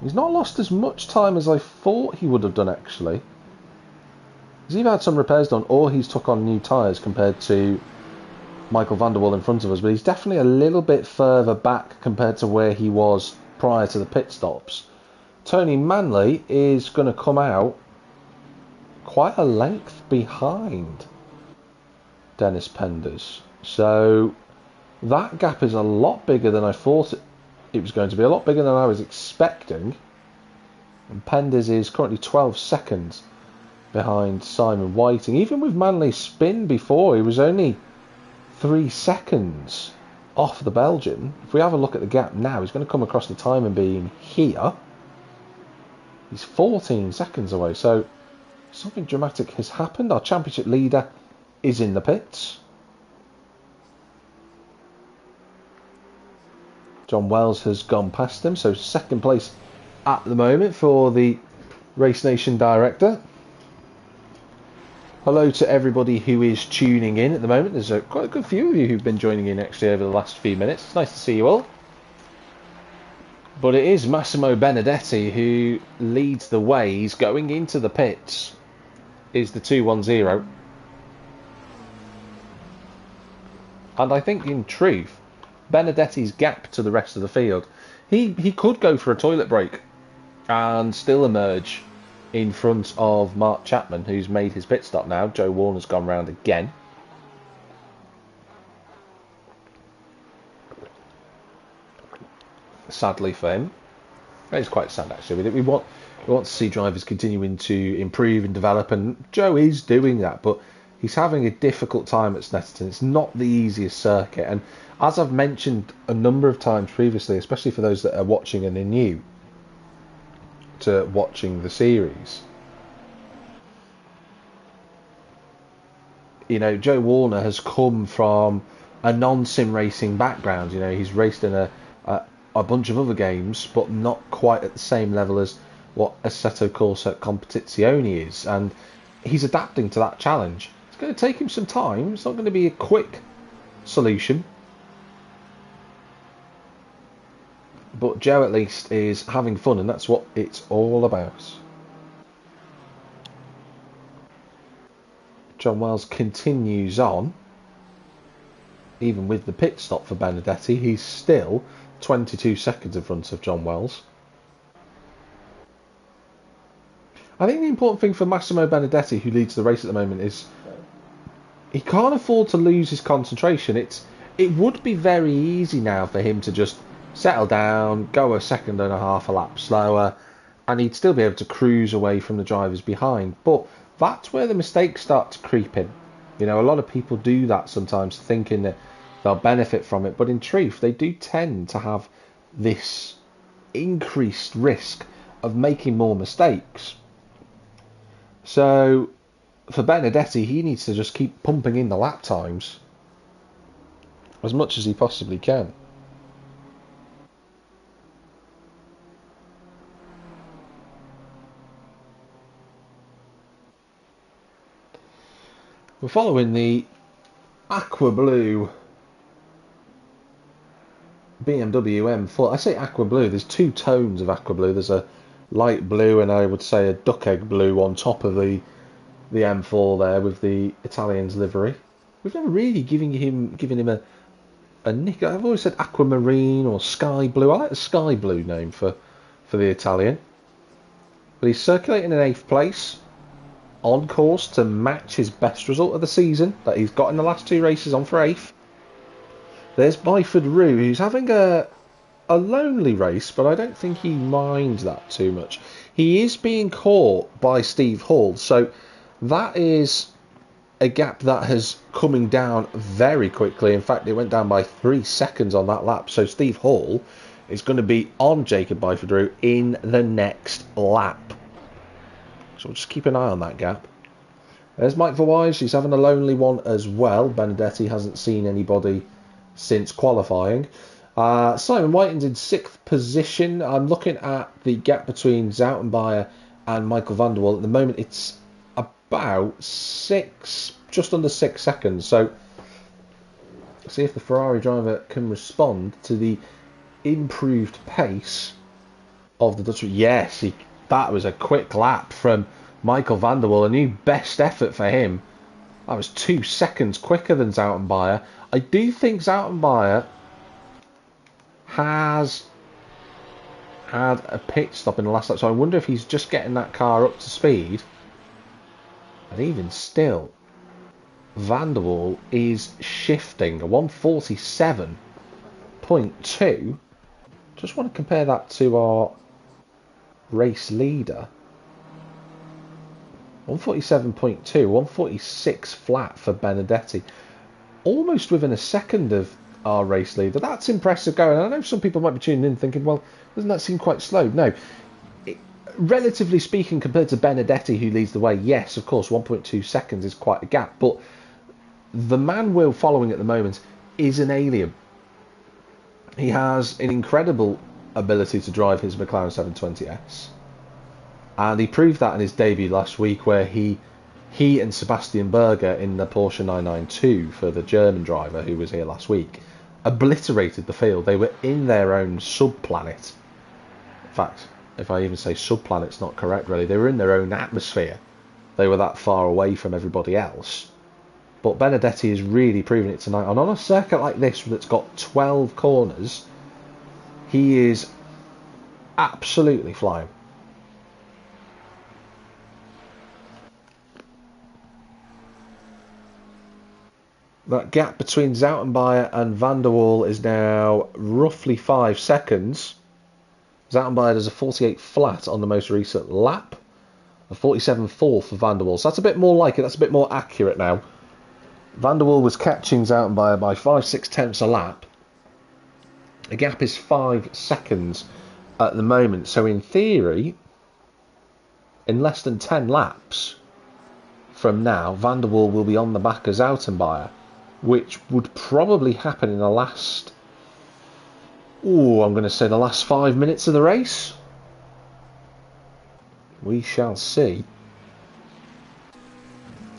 He's not lost as much time as I thought he would have done, actually. He's either had some repairs done or he's took on new tyres compared to Michael van der Waal in front of us, but he's definitely a little bit further back compared to where he was prior to the pit stops. Tony Manley is going to come out quite a length behind Dennis Penders. So that gap is a lot bigger than I thought it was going to be, a lot bigger than I was expecting. And Penders is currently 12 seconds behind Simon Whiting. Even with Manley's spin before, he was only 3 seconds off the Belgian. If we have a look at the gap now, he's going to come across the timing beam here. He's 14 seconds away, so something dramatic has happened. Our championship leader is in the pits. John Wells has gone past him, so second place at the moment for the Race Nation director. Hello to everybody who is tuning in at the moment. There's quite a good few of you who've been joining in actually over the last few minutes. It's nice to see you all. But it is Massimo Benedetti who leads the way. He's going into the pits. Is the 2-1-0. And I think in truth, Benedetti's gap to the rest of the field, he could go for a toilet break and still emerge in front of Mark Chapman, who's made his pit stop now. Joe Warner's gone round again. Sadly for him. It's quite sad actually. We want to see drivers continuing to improve and develop, and Joe is doing that, but he's having a difficult time at Snetterton. It's not the easiest circuit, and as I've mentioned a number of times previously, especially for those that are watching and are new to watching the series, You know, Joe Warner has come from a non-sim racing background. You know, he's raced in a bunch of other games, but not quite at the same level as what Assetto Corsa Competizione is, and he's adapting to that challenge. It's going to take him some time. It's not going to be a quick solution, but Joe at least is having fun, and that's what it's all about. John Wells continues on. Even with the pit stop for Benedetti, he's still 22 seconds in front of John Wells. I think the important thing for Massimo Benedetti, who leads the race at the moment, is he can't afford to lose his concentration. It would be very easy now for him to just settle down, go a second and a half a lap slower, and he'd still be able to cruise away from the drivers behind. But that's where the mistakes start to creep in. You know, a lot of people do that sometimes, thinking that they'll benefit from it, but in truth, they do tend to have this increased risk of making more mistakes. So for Benedetti, he needs to just keep pumping in the lap times as much as he possibly can. We're following the aqua blue BMW M4. I say aqua blue, there's two tones of aqua blue. There's a light blue and I would say a duck egg blue on top of the M4 there with the Italian's livery. We've never really given him a nick. I've always said aquamarine or sky blue. I like the sky blue name for the Italian. But he's circulating in 8th place, on course to match his best result of the season that he's got in the last 2 races, on for 8th. There's Byford Rue, who's having a lonely race, but I don't think he minds that too much. He is being caught by Steve Hall, so that is a gap that has coming down very quickly. In fact, it went down by 3 seconds on that lap, so Steve Hall is going to be on Jacob Byford Rue in the next lap. So we'll just keep an eye on that gap. There's Mike Verwise, he's having a lonely one as well. Benedetti hasn't seen anybody since qualifying. Simon Whiting's in 6th position. I'm looking at the gap between Zoutenbayer and Michael van der Waal. At the moment, it's about just under 6 seconds. So, see if the Ferrari driver can respond to the improved pace of the Dutch. Yes, that was a quick lap from Michael van der Waal. A new best effort for him. That was 2 seconds quicker than Zoutenbayer. I do think Zoutenbayer has had a pit stop in the last lap, so I wonder if he's just getting that car up to speed. And even still, Van der Waal is shifting a 147.2. Just want to compare that to our race leader. 147.2, 146 flat for Benedetti. Almost within a second of our race leader. That's impressive going. I know some people might be tuning in thinking, well, doesn't that seem quite slow? No. Relatively speaking, compared to Benedetti, who leads the way, yes, of course, 1.2 seconds is quite a gap. But the man we're following at the moment is an alien. He has an incredible ability to drive his McLaren 720S. And he proved that in his debut last week, where he and Sebastian Berger in the Porsche 992 for the German driver who was here last week obliterated the field. They were in their own subplanet. In fact, if I even say subplanet's not correct really, they were in their own atmosphere. They were that far away from everybody else. But Benedetti is really proving it tonight. And on a circuit like this that's got 12 corners, he is absolutely flying. That gap between Zoutenbayer and Van der Waal is now roughly 5 seconds. Zoutenbayer does a 48 flat on the most recent lap. A 47.4 for Van der Waal. So that's a bit more like it. That's a bit more accurate now. Van der Waal was catching Zoutenbayer by 5-6 tenths a lap. The gap is 5 seconds at the moment. So in theory, in less than 10 laps, from now, Van der Waal will be on the back of Zoutenbayer, which would probably happen in the last, I'm going to say the last 5 minutes of the race. We shall see.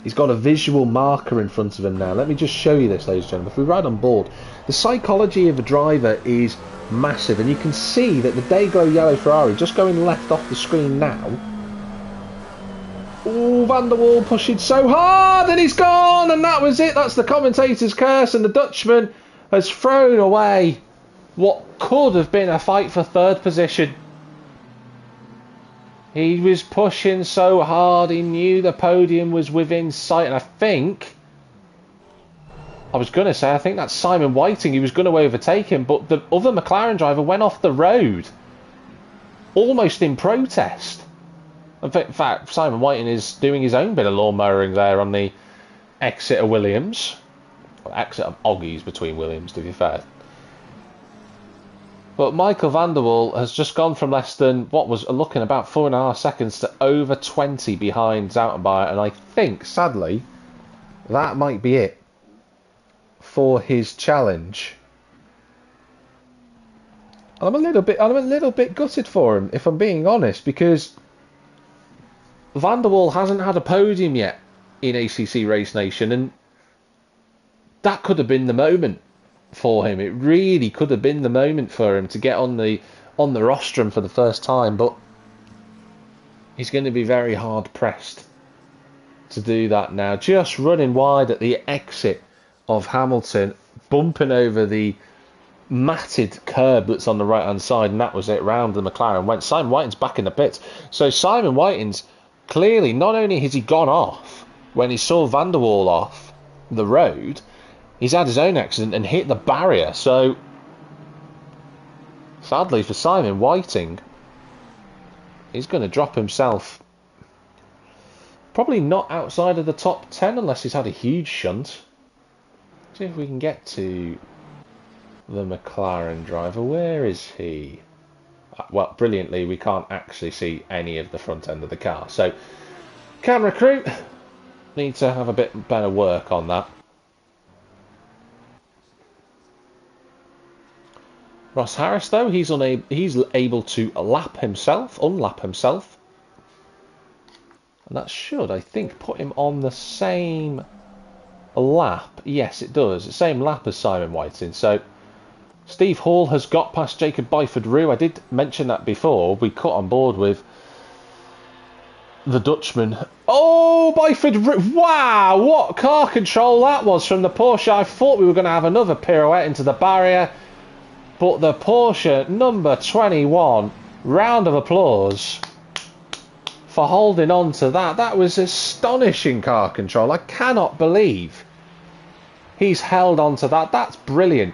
He's got a visual marker in front of him now. Let me just show you this, ladies and gentlemen. If we ride on board, the psychology of a driver is massive, and you can see that the Dayglow yellow Ferrari just going left off the screen now. Oh, Van der Waal pushing so hard, and he's gone, and that was it. That's the commentator's curse, and the Dutchman has thrown away what could have been a fight for third position. He was pushing so hard, he knew the podium was within sight, and I think that's Simon Whiting. He was going to overtake him, but the other McLaren driver went off the road, almost in protest. In fact, Simon Whiting is doing his own bit of lawn mowing there on the exit of Williams. Or exit of Oggies between Williams, to be fair. But Michael van der Waal has just gone from less than, what was looking about 4.5 seconds to over 20 behind Zoutenbayer. And I think, sadly, that might be it for his challenge. I'm a little bit gutted for him, if I'm being honest, because Van der Waal hasn't had a podium yet in ACC Race Nation, and that could have been the moment for him. It really could have been the moment for him to get on the rostrum for the first time, but he's going to be very hard pressed to do that now. Just running wide at the exit of Hamilton, bumping over the matted curb that's on the right hand side, and that was it. Round the McLaren went. Simon Whiting's back in the pits. So Simon Whiting's clearly, not only has he gone off when he saw Van der Waal off the road, he's had his own accident and hit the barrier. So sadly for Simon Whiting, he's going to drop himself probably not outside of the top 10 unless he's had a huge shunt. See if we can get to the McLaren driver. Where is he? Well, brilliantly, we can't actually see any of the front end of the car. So, camera crew need to have a bit better work on that. Ross Harris, though, he's able to unlap himself. And that should, I think, put him on the same lap. Yes, it does. The same lap as Simon Whiting. So, Steve Hall has got past Jacob Byford-Rue. I did mention that before. We cut on board with the Dutchman. Oh, Byford-Rue. Wow, what car control that was from the Porsche. I thought we were going to have another pirouette into the barrier. But the Porsche number 21, round of applause for holding on to that. That was astonishing car control. I cannot believe he's held on to that. That's brilliant.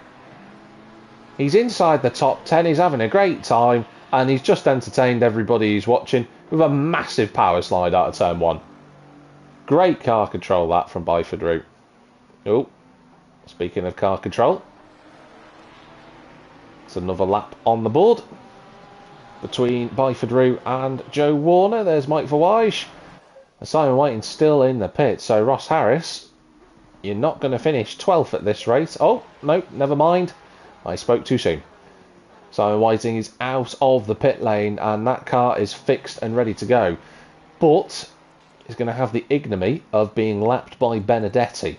He's inside the top 10, he's having a great time, and he's just entertained everybody who's watching with a massive power slide out of turn 1. Great car control that from Byford-Rue. Oh, speaking of car control, it's another lap on the board between Byford-Rue and Joe Warner. There's Mike Verwij. Simon Whiting's still in the pit, so Ross Harris, you're not going to finish 12th at this race. Oh, no, never mind. I spoke too soon. Simon Whiting is out of the pit lane and that car is fixed and ready to go. But he's going to have the ignominy of being lapped by Benedetti.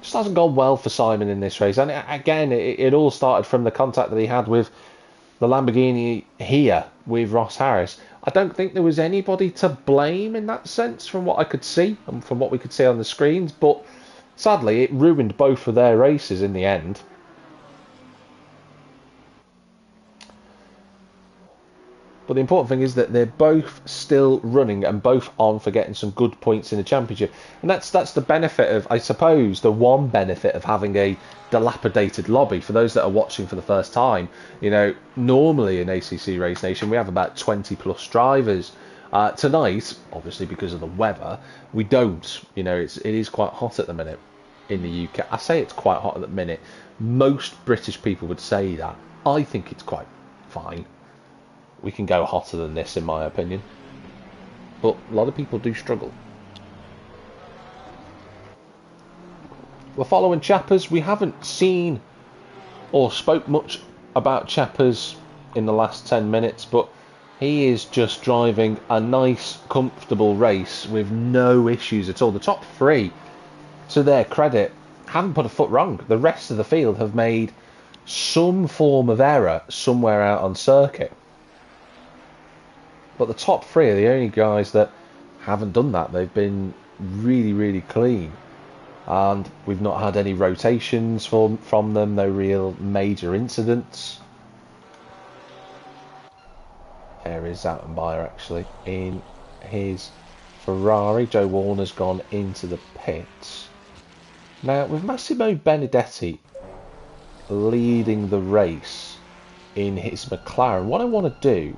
Just hasn't gone well for Simon in this race. And again, it all started from the contact that he had with the Lamborghini here with Ross Harris. I don't think there was anybody to blame in that sense from what I could see and from what we could see on the screens. But sadly, it ruined both of their races in the end. But the important thing is that they're both still running and both on for getting some good points in the championship. And that's the benefit of, I suppose, the one benefit of having a dilapidated lobby. For those that are watching for the first time, you know, normally in ACC Race Nation, we have about 20 plus drivers. Tonight, obviously because of the weather, we don't. You know, it is quite hot at the minute in the UK. I say it's quite hot at the minute. Most British people would say that. I think it's quite fine. We can go hotter than this, in my opinion. But a lot of people do struggle. we're following Chappers. We haven't seen or spoke much about Chappers in the last 10 minutes, but he is just driving a nice, comfortable race with no issues at all. The top three, to their credit, haven't put a foot wrong. The rest of the field have made some form of error somewhere out on circuit. But the top three are the only guys that haven't done that. They've been really, really clean. And we've not had any rotations from them, no real major incidents. There is Zattenmeyer actually in his Ferrari. Joe Warner's gone into the pits. Now, with Massimo Benedetti leading the race in his McLaren, what I want to do,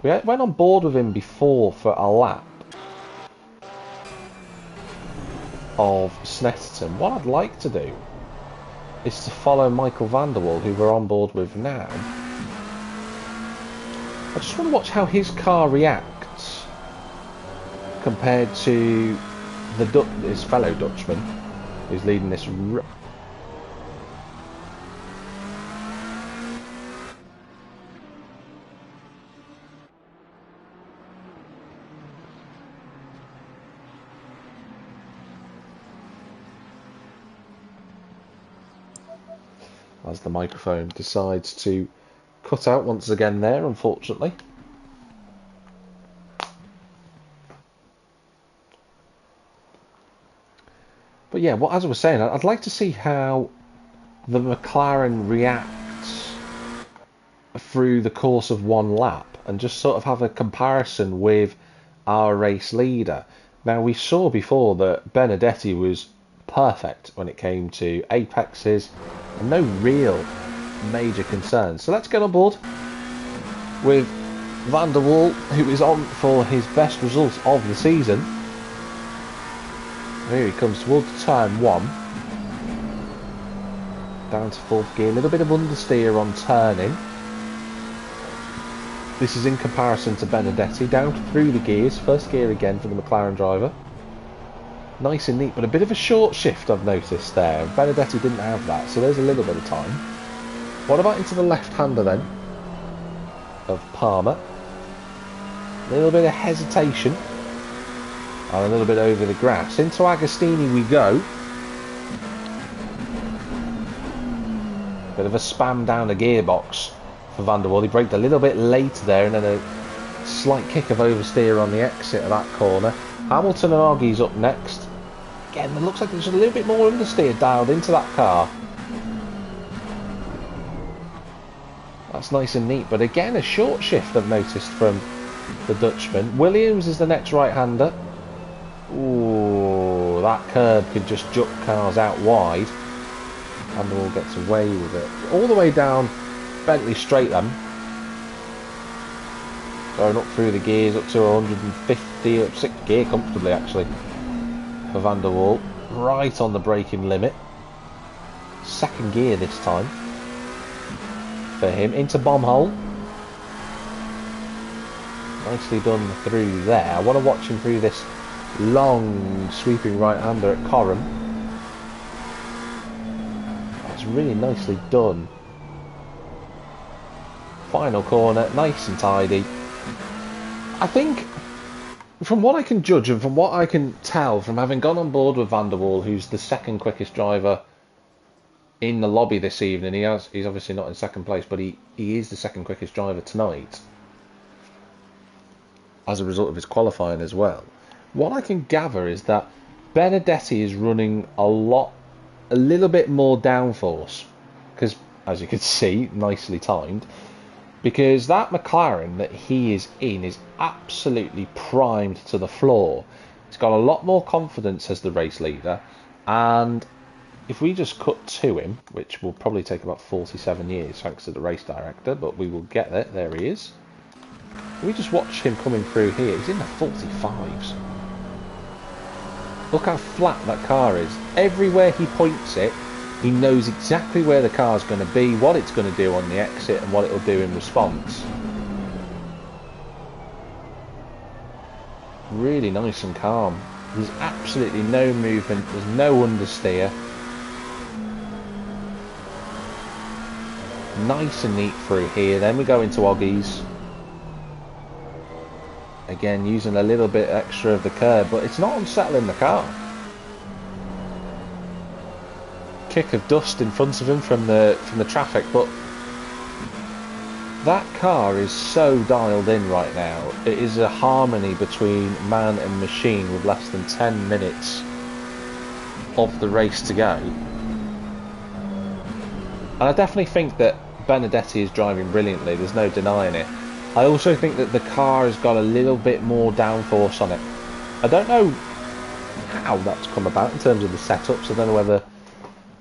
we went on board with him before for a lap of Snetterton. What I'd like to do is to follow Michael van der Waal, who we're on board with now. I just want to watch how his car reacts compared to his fellow Dutchman who's leading this. As the microphone decides to cut out once again there, unfortunately. But yeah, as I was saying, I'd like to see how the McLaren reacts through the course of one lap and just sort of have a comparison with our race leader. Now, we saw before that Benedetti was perfect when it came to apexes and no real major concerns. So let's get on board with Van der Waal, who is on for his best result of the season. Here he comes towards turn one. Down to fourth gear, a little bit of understeer on turning. This is in comparison to Benedetti, down through the gears, first gear again for the McLaren driver. Nice and neat, but a bit of a short shift I've noticed there. Benedetti didn't have that, so there's a little bit of time. What about into the left-hander then of Palmer? A little bit of hesitation and a little bit over the grass. Into Agostini we go. Bit of a spam down the gearbox for Van der Waal. He braked a little bit late there, and then a slight kick of oversteer on the exit of that corner. Hamilton and Argy's up next. Again, it looks like there's a little bit more understeer dialed into that car. That's nice and neat, but again a short shift I've noticed from the Dutchman. Williams is the next right-hander. Ooh, that curb could just juke cars out wide. Van der Waal gets away with it. All the way down Bentley Straight then. Going up through the gears up to 150, up 6th gear comfortably actually for Van der Waal. Right on the braking limit. 2nd gear this time for him. Into bomb hole. Nicely done through there. I want to watch him through this long sweeping right-hander at Coram. That's really nicely done. Final corner, nice and tidy. I think, from what I can judge and from what I can tell from having gone on board with Van der Waal, who's the 2nd quickest driver in the lobby this evening, he's obviously not in 2nd place, but he is the 2nd quickest driver tonight as a result of his qualifying as well. What I can gather is that Benedetti is running a little bit more downforce, because as you can see, nicely timed, because that McLaren that he is in is absolutely primed to the floor. He's got a lot more confidence as the race leader, and if we just cut to him, which will probably take about 47 years thanks to the race director, but we will get there. There he is. We just watch him coming through here. He's in the 45s. Look how flat that car is. Everywhere he points it, he knows exactly where the car's going to be, what it's going to do on the exit, and what it'll do in response. Really nice and calm. There's absolutely no movement. There's no understeer. Nice and neat through here. Then we go into Oggies. Again, using a little bit extra of the curb, but it's not unsettling the car. Kick of dust in front of him from the traffic, but that car is so dialed in right now. It is a harmony between man and machine with less than 10 minutes of the race to go. And I definitely think that Benedetti is driving brilliantly, there's no denying it. I also think that the car has got a little bit more downforce on it. I don't know how that's come about in terms of the setups. I don't know whether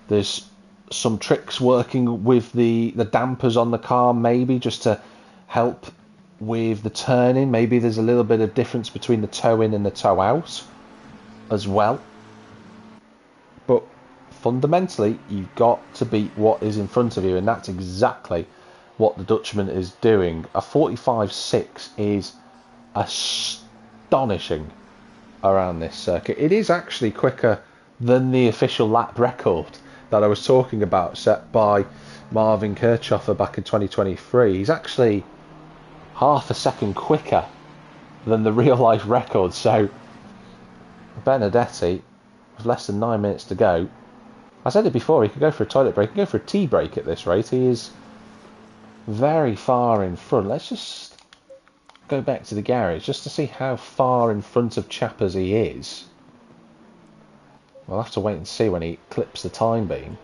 there's some tricks working with the dampers on the car, maybe just to help with the turning. Maybe there's a little bit of difference between the toe in and the toe out as well. But fundamentally, you've got to beat what is in front of you, and that's exactly what the Dutchman is doing. A 45.6 is astonishing around this circuit. It is actually quicker than the official lap record that I was talking about, set by Marvin Kirchhoffer back in 2023. He's actually half a second quicker than the real life record. So Benedetti, with less than 9 minutes to go, I said it before, he could go for a toilet break, he could go for a tea break at this rate. He is very far in front. Let's just go back to the garage just to see how far in front of Chappers he is. We'll have to wait and see when he clips the time beam.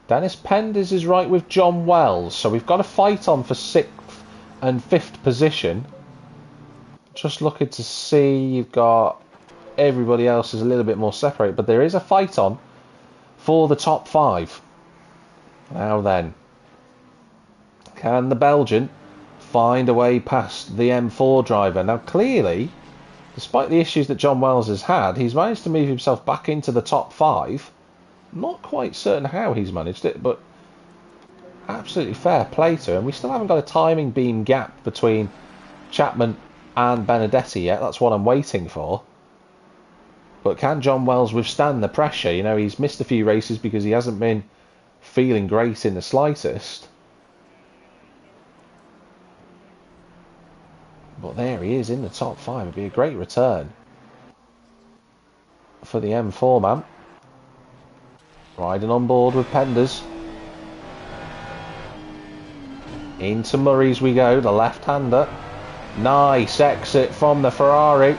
Dennis Penders is right with John Wells, so we've got a fight on for 6th and 5th position. Just looking to see, you've got everybody else is a little bit more separated, but there is a fight on for the top 5. Now then, can the Belgian find a way past the M4 driver? Now clearly, despite the issues that John Wells has had, he's managed to move himself back into the top 5. Not quite certain how he's managed it, but absolutely fair play to him. We still haven't got a timing beam gap between Chapman and Benedetti yet. That's what I'm waiting for. But can John Wells withstand the pressure? You know, he's missed a few races because he hasn't been feeling great in the slightest. But there he is in the top 5. It'd be a great return for the M4 man. Riding on board with Penders. Into Murray's we go, the left-hander. Nice exit from the Ferrari.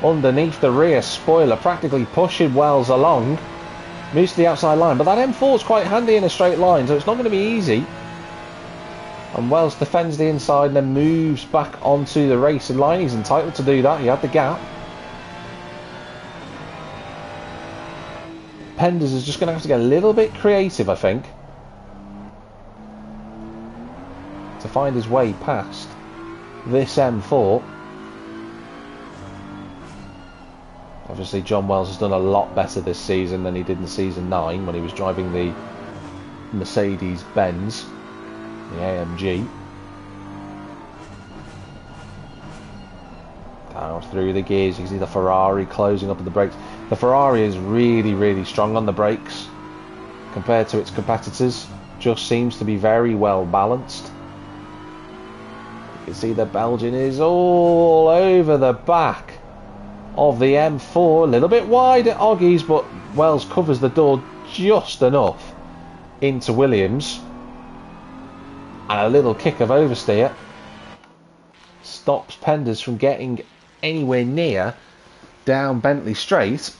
Underneath the rear spoiler, practically pushing Wells along. Moves to the outside line, but that M4 is quite handy in a straight line, so it's not going to be easy. And Wells defends the inside and then moves back onto the racing line. He's entitled to do that. He had the gap. Penders is just going to have to get a little bit creative, I think, to find his way past this M4. Obviously, John Wells has done a lot better this season than he did in season 9 when he was driving the Mercedes-Benz, the AMG. Down through the gears, you can see the Ferrari closing up at the brakes. The Ferrari is really, really strong on the brakes compared to its competitors. Just seems to be very well balanced. You can see the Belgian is all over the back of the M4, a little bit wide at Oggies, but Wells covers the door just enough into Williams. And a little kick of oversteer stops Penders from getting anywhere near down Bentley Straight.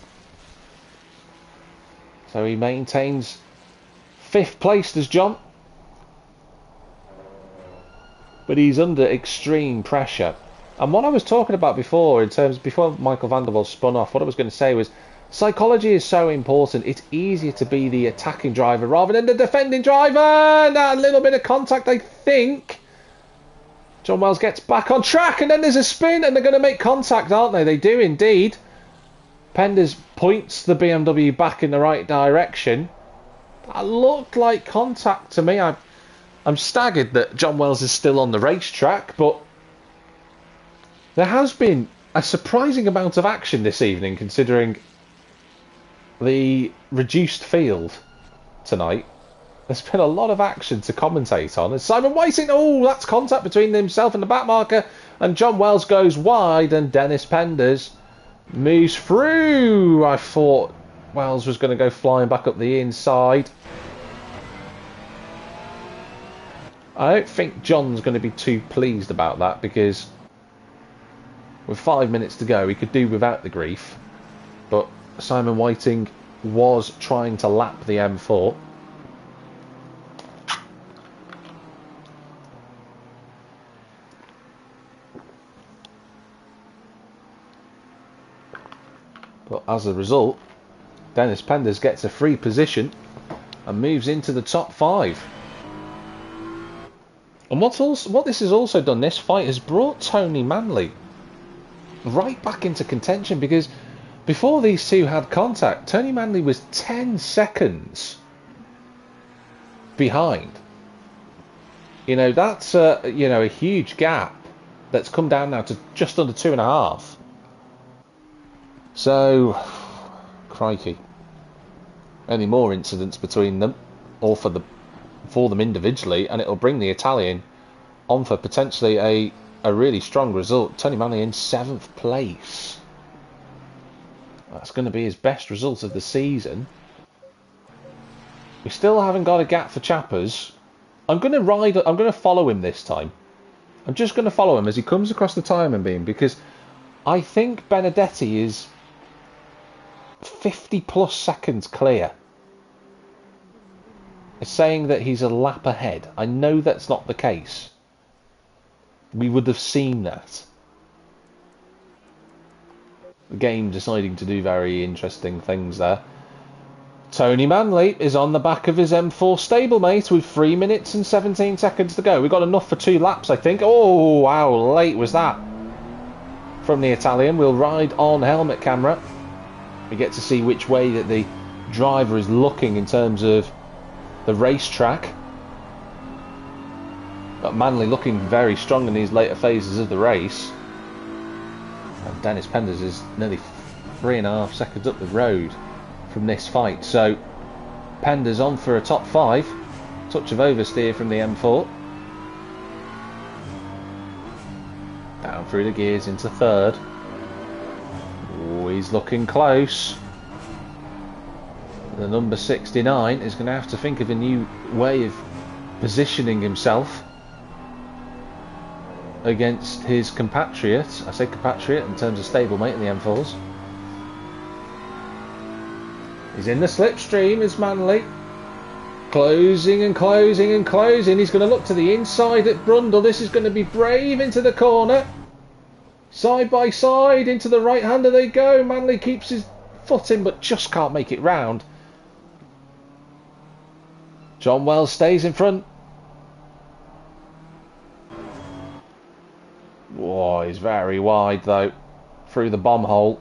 So he maintains 5th place, does John. But he's under extreme pressure. And what I was talking about before, in terms before Michael van der Waals spun off, what I was going to say was psychology is so important. It's easier to be the attacking driver rather than the defending driver. And that little bit of contact, I think. John Wells gets back on track, and then there's a spin, and they're going to make contact, aren't they? They do indeed. Penders points the BMW back in the right direction. That looked like contact to me. I'm staggered that John Wells is still on the racetrack, but there has been a surprising amount of action this evening, considering the reduced field tonight. There's been a lot of action to commentate on. As Simon Whiting, oh, that's contact between himself and the back marker. And John Wells goes wide and Dennis Penders moves through. I thought Wells was going to go flying back up the inside. I don't think John's going to be too pleased about that because with 5 minutes to go, he could do without the grief. But Simon Whiting was trying to lap the M4. But as a result, Dennis Penders gets a free position and moves into the top 5. And what this has also done, this fight has brought Tony Manley right back into contention, because before these two had contact, Tony Manley was 10 seconds behind. You know, that's a huge gap that's come down now to just under 2.5. So, crikey, any more incidents between them, or for them individually, and it'll bring the Italian on for potentially a really strong result. Tony Manley in 7th place. That's going to be his best result of the season. We still haven't got a gap for Chappers. I'm going to follow him this time. I'm just going to follow him as he comes across the timing beam, because I think Benedetti is 50 plus seconds clear. It's saying that he's a lap ahead. I know that's not the case. We would have seen that. The game deciding to do very interesting things there. Tony Manley is on the back of his M4 stablemate with 3 minutes and 17 seconds to go. We've got enough for 2 laps, I think. Oh, how late was that from the Italian? We'll ride on helmet camera. We get to see which way that the driver is looking in terms of the racetrack. But Manley looking very strong in these later phases of the race. And Dennis Penders is nearly 3.5 seconds up the road from this fight. So Penders on for a top 5. Touch of oversteer from the M4. Down through the gears into 3rd. Oh, he's looking close. The number 69 is going to have to think of a new way of positioning himself against his compatriot. I say compatriot in terms of stablemate in the M4s. He's in the slipstream, is Manley. Closing and closing and closing. He's going to look to the inside at Brundle. This is going to be brave into the corner. Side by side into the right hander they go. Manley keeps his foot in but just can't make it round. John Wells stays in front. Whoa, he's very wide though. Through the bomb hole.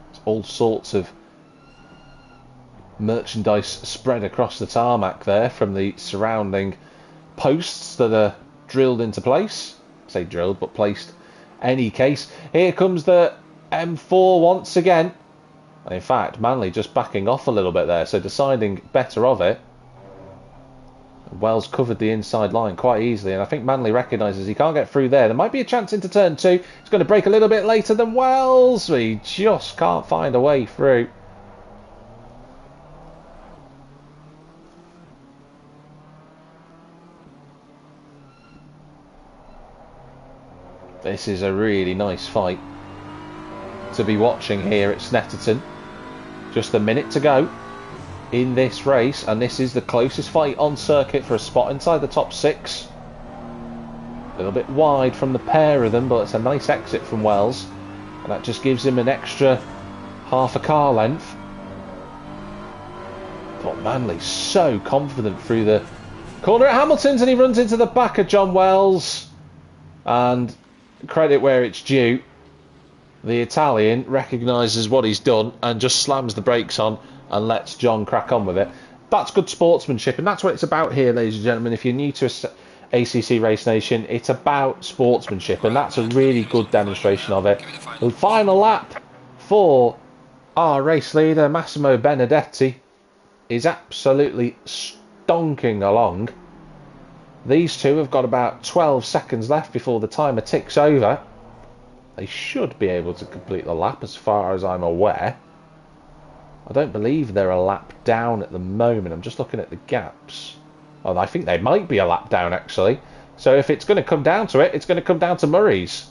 There's all sorts of merchandise spread across the tarmac there from the surrounding posts that are drilled into place. I say drilled, but placed any case. Here comes the M4 once again. And in fact, Manley just backing off a little bit there, so deciding better of it. Wells covered the inside line quite easily, and I think Manley recognises he can't get through there. There might be a chance into turn 2. He's going to brake a little bit later than Wells. He just can't find a way through. This is a really nice fight to be watching here at Snetterton. Just a minute to go in this race, and this is the closest fight on circuit for a spot inside the top 6. A little bit wide from the pair of them, but it's a nice exit from Wells, and that just gives him an extra half a car length. But Manley's so confident through the corner at Hamilton's, and he runs into the back of John Wells. And credit where it's due, the Italian recognises what he's done and just slams the brakes on and lets John crack on with it. That's good sportsmanship, and that's what it's about here, ladies and gentlemen. If you're new to ACC Race Nation, it's about sportsmanship, and that's a really good demonstration of it. The final lap for our race leader, Massimo Benedetti. is absolutely stonking along. These two have got about 12 seconds left before the timer ticks over. They should be able to complete the lap as far as I'm aware. I don't believe they're a lap down at the moment. I'm just looking at the gaps. Oh, I think they might be a lap down actually. So if it's going to come down to it, it's going to come down to Murray's.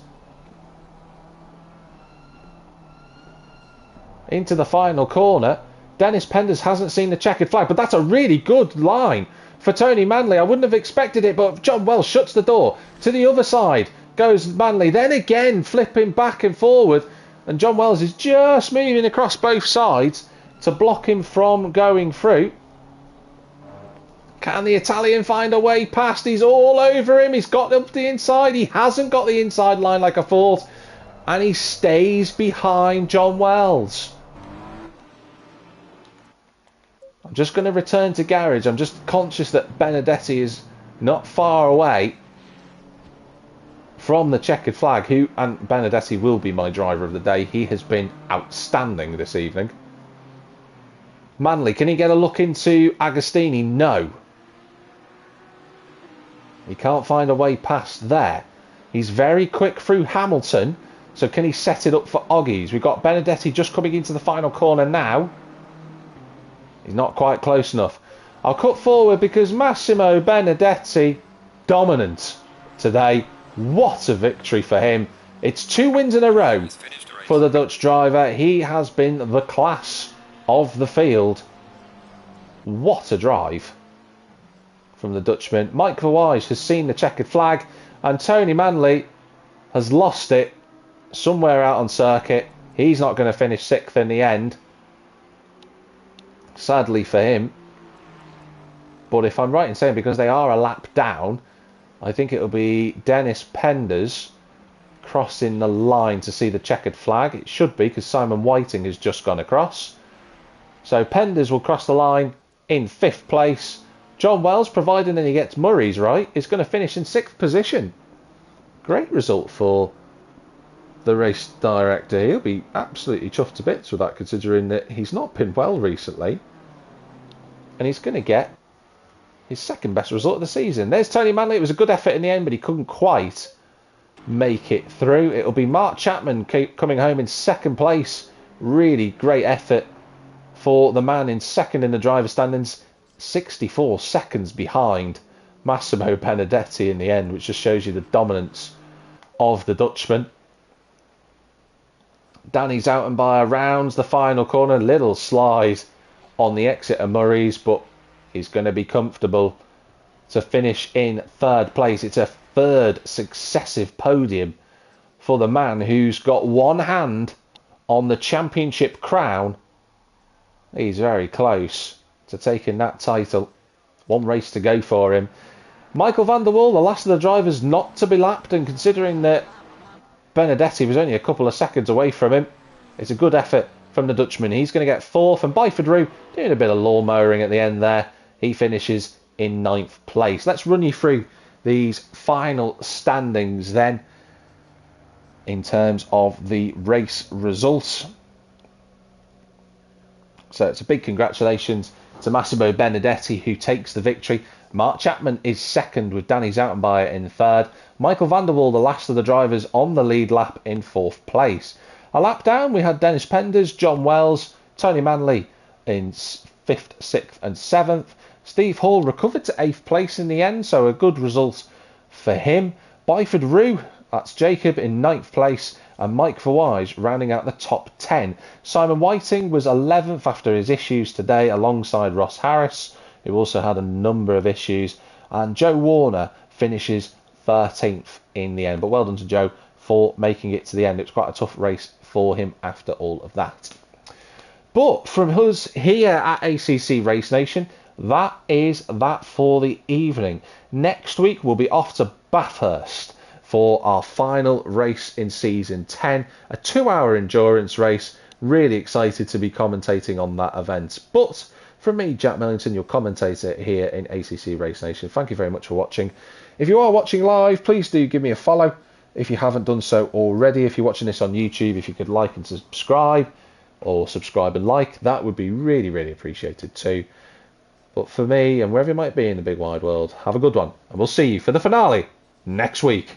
Into the final corner. Dennis Penders hasn't seen the checkered flag, but that's a really good line for Tony Manley. I wouldn't have expected it, but John Wells shuts the door. To the other side goes Manley. Then again, flipping back and forward. And John Wells is just moving across both sides to block him from going through. Can the Italian find a way past? He's all over him. He's got up the inside. He hasn't got the inside line like I thought. And he stays behind John Wells. I'm just going to return to garage. I'm just conscious that Benedetti is not far away from the checkered flag. And Benedetti will be my driver of the day. He has been outstanding this evening. Manley, can he get a look into Agostini? No. He can't find a way past there. He's very quick through Hamilton. So can he set it up for Oggies? We've got Benedetti just coming into the final corner now. He's not quite close enough. I'll cut forward because Massimo Benedetti, dominant today. What a victory for him. It's 2 wins in a row for the Dutch driver. He has been the class of the field. What a drive from the Dutchman. Mike Verwijs has seen the checkered flag, and Tony Manley has lost it somewhere out on circuit. He's not going to finish 6th in the end, sadly for him. But if I'm right in saying, because they are a lap down, I think it'll be Dennis Penders crossing the line to see the checkered flag. It should be, because Simon Whiting has just gone across. So Penders will cross the line in 5th place. John Wells, providing that he gets Murray's right, is going to finish in 6th position. Great result for the race director. He'll be absolutely chuffed to bits with that, considering that he's not been well recently. And he's going to get his 2nd best result of the season. There's Tony Manley. It was a good effort in the end, but he couldn't quite make it through. It'll be Mark Chapman coming home in 2nd place. Really great effort for the man in 2nd in the driver's standings. 64 seconds behind Massimo Benedetti in the end, which just shows you the dominance of the Dutchman. Danny Zoutenbayer rounds the final corner. Little slide on the exit of Murray's, but he's going to be comfortable to finish in 3rd place. It's a 3rd successive podium for the man who's got one hand on the championship crown. He's very close to taking that title. One race to go for him. Michael van der Waal, the last of the drivers not to be lapped, and considering that Benedetti was only a couple of seconds away from him, it's a good effort from the Dutchman. He's going to get 4th, and Byford Rue doing a bit of lawnmowering at the end there. He finishes in 9th place. Let's run you through these final standings then in terms of the race results. So it's a big congratulations to Massimo Benedetti, who takes the victory. Mark Chapman is 2nd with Danny Zoutenbayer in 3rd. Michael van der Waal, the last of the drivers, on the lead lap in 4th place. A lap down, we had Dennis Penders, John Wells, Tony Manley in 5th, 6th and 7th. Steve Hall recovered to 8th place in the end, so a good result for him. Byford Rue, that's Jacob, in 9th place, and Mike Verwijs rounding out the top 10. Simon Whiting was 11th after his issues today, alongside Ross Harris, who also had a number of issues, and Joe Warner finishes 13th in the end. But well done to Joe for making it to the end. It was quite a tough race for him after all of that. But from us here at ACC Race Nation, that is that for the evening. Next week we'll be off to Bathurst for our final race in season 10, a 2-hour endurance race. Really excited to be commentating on that event. But from me, Jack Millington, your commentator here in ACC Race Nation, thank you very much for watching. If you are watching live, please do give me a follow if you haven't done so already. If you're watching this on YouTube, if you could like and subscribe, or subscribe and like, that would be really, really appreciated too. But for me, and wherever you might be in the big wide world, have a good one. And we'll see you for the finale next week.